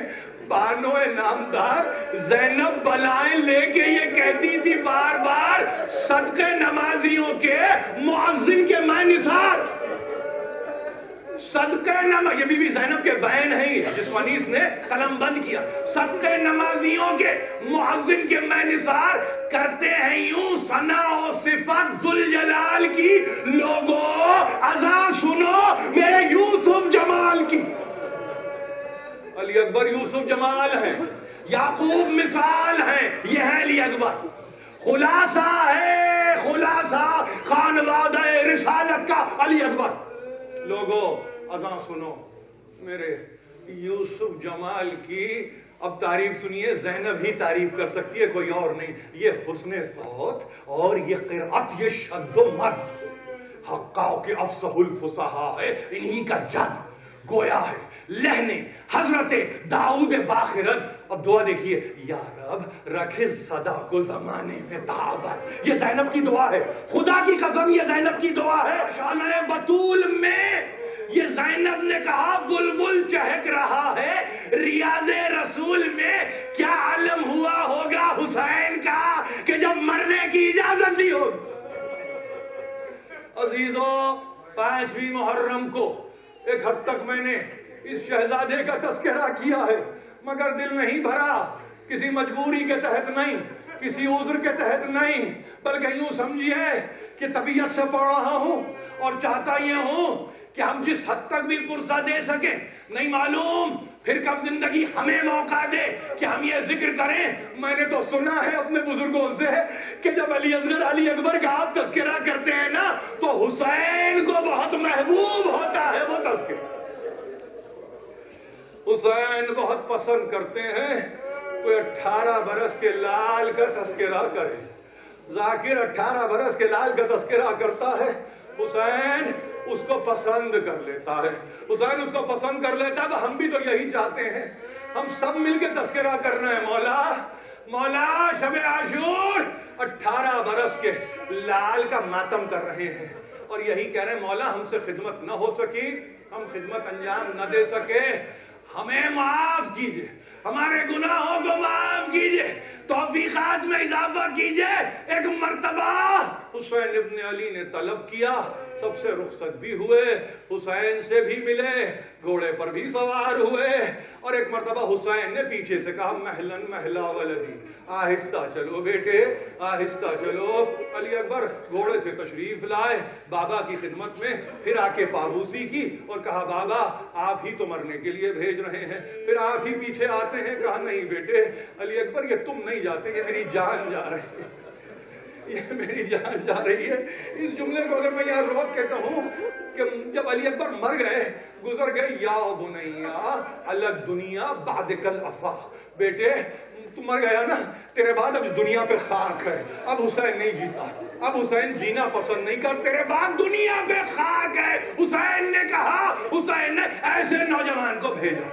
بانو نامدار، زینب بلائیں لے کے یہ کہتی تھی بار بار، صدقے نمازیوں کے مؤذن کے میں نثار، صدقے نماز، یہ بی زینب کے بہن ہے جس کو انیس نے قلم بند کیا، صدقے نمازیوں کے مؤذن کے میں نثار، کرتے ہیں یوں ثنا و صفت ذوالجلال کی، لوگوں اذان سنو میرے یوسف جمال کی۔ علی اکبر یوسف جمال ہیں، یعقوب مثال ہیں، یہ ہے علی اکبر، خلاصہ ہے، خلاصہ خانوادہ رسالت کا علی اکبر، لوگوں اذان سنو، میرے یوسف جمال کی اب تعریف سنیے، زینب ہی تعریف کر سکتی ہے، کوئی اور نہیں. یہ حسن صوت اور یہ قرأت، یہ شد و مد حقاؤ کے افصح الفصحاء ہے، انہی کا جد گویا ہے لہن حضرت داؤد باخرت. اب دعا دیکھیے، یا رب رکھے صدا کو زمانے میں تعابت. یہ زینب کی دعا ہے، خدا کی قسم یہ زینب کی دعا ہے. شانہ بطول میں یہ زینب نے کہا بلبل چہک رہا ہے، ریاض رسول میں کیا عالم ہوا ہوگا حسین کا کہ جب مرنے کی اجازت دی ہو. عزیزوں، 5ویں محرم کو ایک حد تک میں نے اس شہزادے کا تذکرہ کیا ہے، مگر دل نہیں بھرا. کسی مجبوری کے تحت نہیں، کسی عذر کے تحت نہیں، بلکہ یوں سمجھیے کہ طبیعت سے پڑھ رہا ہوں اور چاہتا یہ ہوں کہ ہم جس حد تک بھی پرسہ دے سکیں. نہیں معلوم پھر کب زندگی ہمیں موقع دے کہ ہم یہ ذکر کریں. میں نے تو سنا ہے اپنے بزرگوں سے کہ جب علی اصغر علی اکبر کا آپ تذکرہ کرتے ہیں نا تو حسین کو بہت محبوب ہوتا ہے وہ تذکرہ. حسین بہت پسند کرتے ہیں کوئی 18 برس کے لال کا تذکرہ کرے. ذاکر 18 برس کے لال کا تذکرہ کرتا ہے، حسین اس کو پسند کر لیتا ہے. حسین اس کو پسند کر لیتا ہے. ہم بھی تو یہی چاہتے ہیں، ہم سب مل کے تذکرہ کرنا ہے. مولا مولا شب عاشور 18 برس کے لال کا ماتم کر رہے ہیں اور یہی کہہ رہے ہیں مولا ہم سے خدمت نہ ہو سکی، ہم خدمت انجام نہ دے سکے، ہمیں معاف کیجئے، ہمارے گناہوں کو معاف کیجئے، توفیقات میں اضافہ کیجئے. ایک مرتبہ حسین ابن علی نے طلب کیا، سب سے رخصت بھی ہوئے، حسین سے بھی ملے، گھوڑے پر بھی سوار ہوئے. اور ایک مرتبہ حسین نے پیچھے سے کہا مہلن مہلا ولدی، آہستہ چلو بیٹے آہستہ چلو. علی اکبر گھوڑے سے تشریف لائے بابا کی خدمت میں، پھر آ کے پابوسی کی اور کہا بابا آپ ہی تو مرنے کے لیے بھیج رہے ہیں، پھر آپ ہی پیچھے آتے ہیں. کہا نہیں بیٹے علی اکبر یہ تم نہیں جاتے، یہ میری جان جا رہی ہے، یہ میری جان جا رہی ہے. اس جملے کو اگر میں یہاں روک کے کہوں کہ جب علی اکبر مر گئے گزر گئے، یا بنیا الگ دنیا بعد کل افا، بیٹے تو مر گیا نا، تیرے بعد اب دنیا پہ خاک ہے. اب حسین نہیں جیتا، اب حسین جینا پسند نہیں کر، تیرے بعد دنیا پہ خاک ہے. حسین نے کہا، حسین نے ایسے نوجوان کو بھیجا.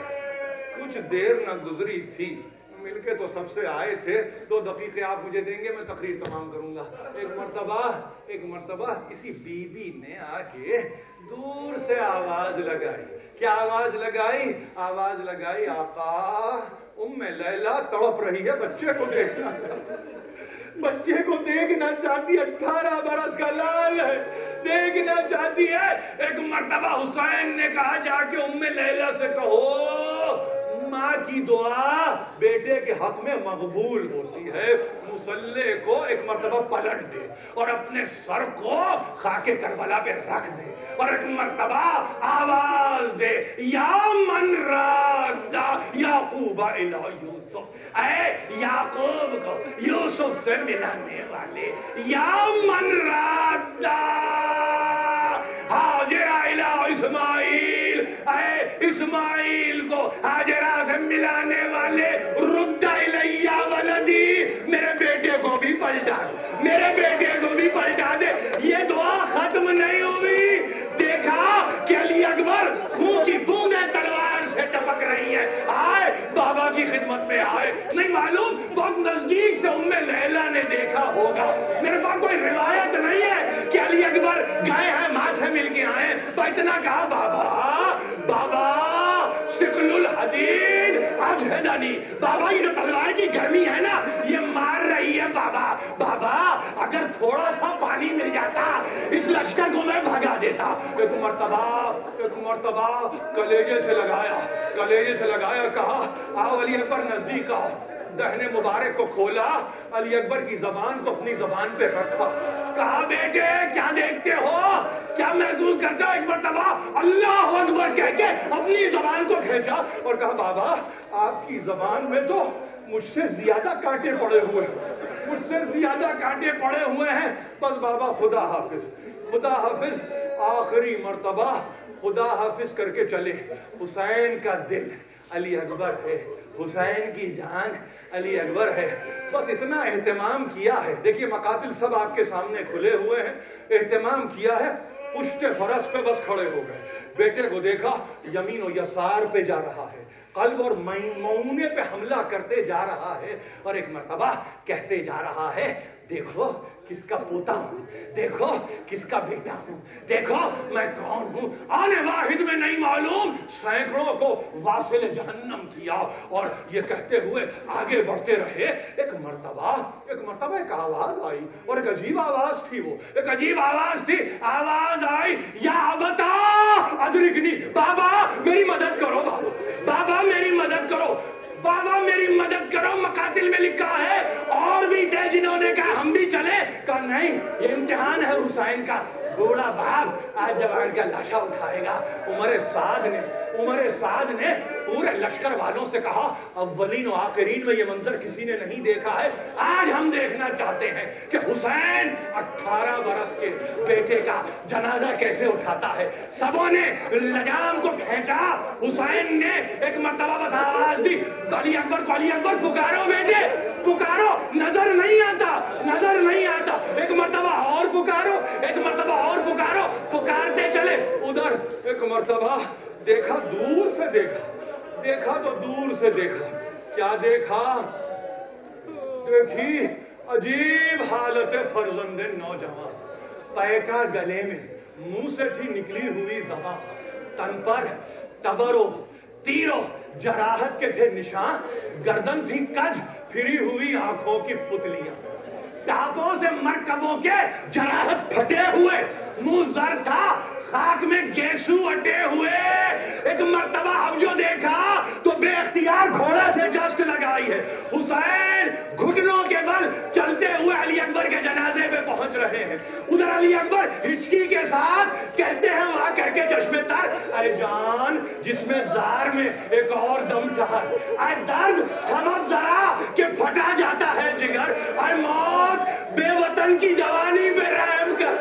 کچھ دیر نہ گزری تھی، مل کے تو سب سے آئے تھے. 2 دقیقے آپ مجھے دیں گے میں تقریر تمام کروں گا. ایک مرتبہ کسی بی بی نے آ کے دور سے آواز لگائی. کیا آواز لگائی؟ آواز لگائی آقا ام لیلا تڑپ رہی ہے، بچے کو دیکھنا چاہتی ہے، بچے کو دیکھنا چاہتی ہے، 18 برس کا لال ہے، دیکھنا چاہتی ہے. ایک مرتبہ حسین نے کہا جا کے ام لیلا سے کہو ماں کی دعا بیٹے کے حق میں مقبول ہوتی ہے. مصلی کو ایک مرتبہ پلٹ دے اور اپنے سر کو خاک کربلا پہ رکھ دے اور ایک مرتبہ آواز دے یا من رادا یعقوب الی یوسف، اے یعقوب کو یوسف سے ملانے والے، یا من رادا ہاجرہ الی اسماعیل، اے اسماعیل کو ہاجرہ سے ملانے والے، رد الیہ ولدی، میرے بیٹے کو بھی پلٹا دے، میرے بیٹے کو بھی پلٹا دے. یہ دعا ختم نہیں ہوئی، دیکھا کہ علی اکبر خون کی بوندیں تلوار سے ٹپک رہی ہیں. آئے بابا کی خدمت میں آئے، نہیں معلوم بہت نزدیک سے ام لیلا نے دیکھا ہوگا. میرے پاس کوئی روایت نہیں ہے کہ علی اکبر گئے ہیں ماں سے مل کے آئے، تو اتنا کہا بابا بابا سقل الحدید اجہدنی، بابا یہ جو تلوار کی گرمی ہے نا یہ مار رہی ہے بابا. بابا اگر تھوڑا سا پانی مل جاتا اس لشکر کو میں بھگا دیتا. ایک مرتبہ کلیجے سے لگایا کہا آؤ علی اکبر نزدیک آؤ. دہنے مبارک کو کھولا، علی اکبر کی زبان کو اپنی زبان پہ رکھا، کہا بیٹے کیا دیکھتے ہو، کیا محسوس کرتے ہو؟ ایک مرتبہ اللہ اکبر کہہ کے اپنی زبان کو کھینچا اور کہا بابا آپ کی زبان میں تو مجھ سے زیادہ کانٹے پڑے ہوئے ہیں. بس بابا خدا حافظ. آخری مرتبہ خدا حافظ کر کے چلے. حسین کا دل علی اکبر ہے, حسین کی جان علی اکبر ہے. بس اتنا اہتمام کیا ہے. دیکھیے مقاتل سب آپ کے سامنے کھلے ہوئے ہیں. اہتمام کیا ہے, پشت فرس پہ بس کھڑے ہو گئے. بیٹے کو دیکھا یمین و یسار پہ جا رہا ہے, قلب اور مونے پہ حملہ کرتے جا رہا ہے, اور ایک مرتبہ کہتے جا رہا ہے دیکھو کس کا پوتا ہوں, دیکھو کس کا بیٹا ہوں, دیکھو میں کون ہوں. آنے واحد میں نہیں معلوم سینکڑوں کو واصل جہنم کیا. اور یہ کہتے ہوئے آگے بڑھتے رہے. ایک مرتبہ ایک آواز آئی, اور ایک عجیب آواز تھی. وہ ایک عجیب آواز تھی. آواز آئی یا ابتا ادرکنی, بابا میری مدد کرو, بابا میری مدد کرو, بابا میری مدد کرو. مقاتل میں لکھا ہے اور بھی تھے جنہوں نے کہا ہم بھی چلے. کہا نہیں, یہ امتحان ہے حسین کا. بوڑھا باپ آج جوان کا لاشا اٹھائے گا. عمر سعد نے پورے لشکر والوں سے کہا اولین و آخرین میں یہ منظر کسی نے نہیں دیکھا ہے. آج ہم دیکھنا چاہتے ہیں کہ حسین 18 برس کے بیٹے کا جنازہ کیسے اٹھاتا ہے. سبوں نے لجام کو کھینچا. حسین نے ایک مرتبہ بس آواز دی, علی اکبر کو, علی اکبر پکارو بیٹے پکارو. نظر نہیں آتا, نظر نہیں آتا. ایک مرتبہ اور پکارو, ایک مرتبہ اور پکارو. پکارتے چلے. ادھر ایک مرتبہ دیکھا, دور سے دیکھا تو دور سے دیکھا. کیا دیکھا؟ دیکھی عجیب حالت فرزند نوجوان. پیکا گلے میں, منہ سے تھی نکلی ہوئی زبان, تن پر تبرو تیرو جراحت کے تھے نشان, گردن تھی کج پھری ہوئی آنکھوں کی پتلیاں, ٹاپوں سے مرکبوں کے جراحت پھٹے ہوئے, منہ زر تھا خاک میں گیسو اٹے ہوئے. ایک مرتبہ اب جو دیکھا تو بے اختیار گھوڑا سے جست لگائی ہے. حسین گھٹنوں کے بل چلتے ہوئے علی اکبر کے جنازے پہ پہنچ رہے ہیں. ادھر علی اکبر ہچکی کے ساتھ کہتے ہیں وہاں کر کے چشمے تر, اے جان جس میں زار میں ایک اور دم ٹہر, اے درد سمجھ ذرا کہ پھٹا جاتا ہے جگر, اے موت بے وطن کی جوانی پہ رحم کر.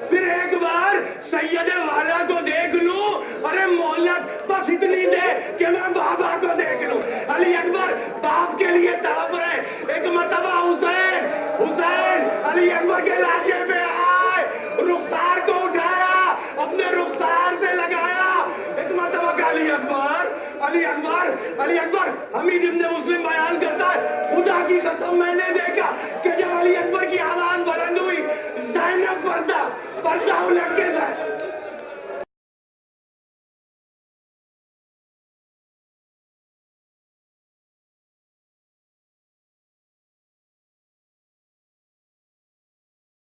پھر ایک بار سید والا کو دیکھ لوں, ارے مہلت بس اتنی دے کہ میں بابا کو دیکھ لوں. علی اکبر باپ کے لیے تڑپ رہے. ایک مرتبہ حسین علی اکبر کے لاشے پہ آئے, رخسار کو اٹھایا, اپنے رخسار سے لگایا. ایک مرتبہ کہ علی اکبر حمید ابن مسلم بیان کرتا ہے, خدا کی قسم میں نے دیکھا کہ جب علی اکبر کی آواز بلند ہوئی, زینب پردہ الٹ کے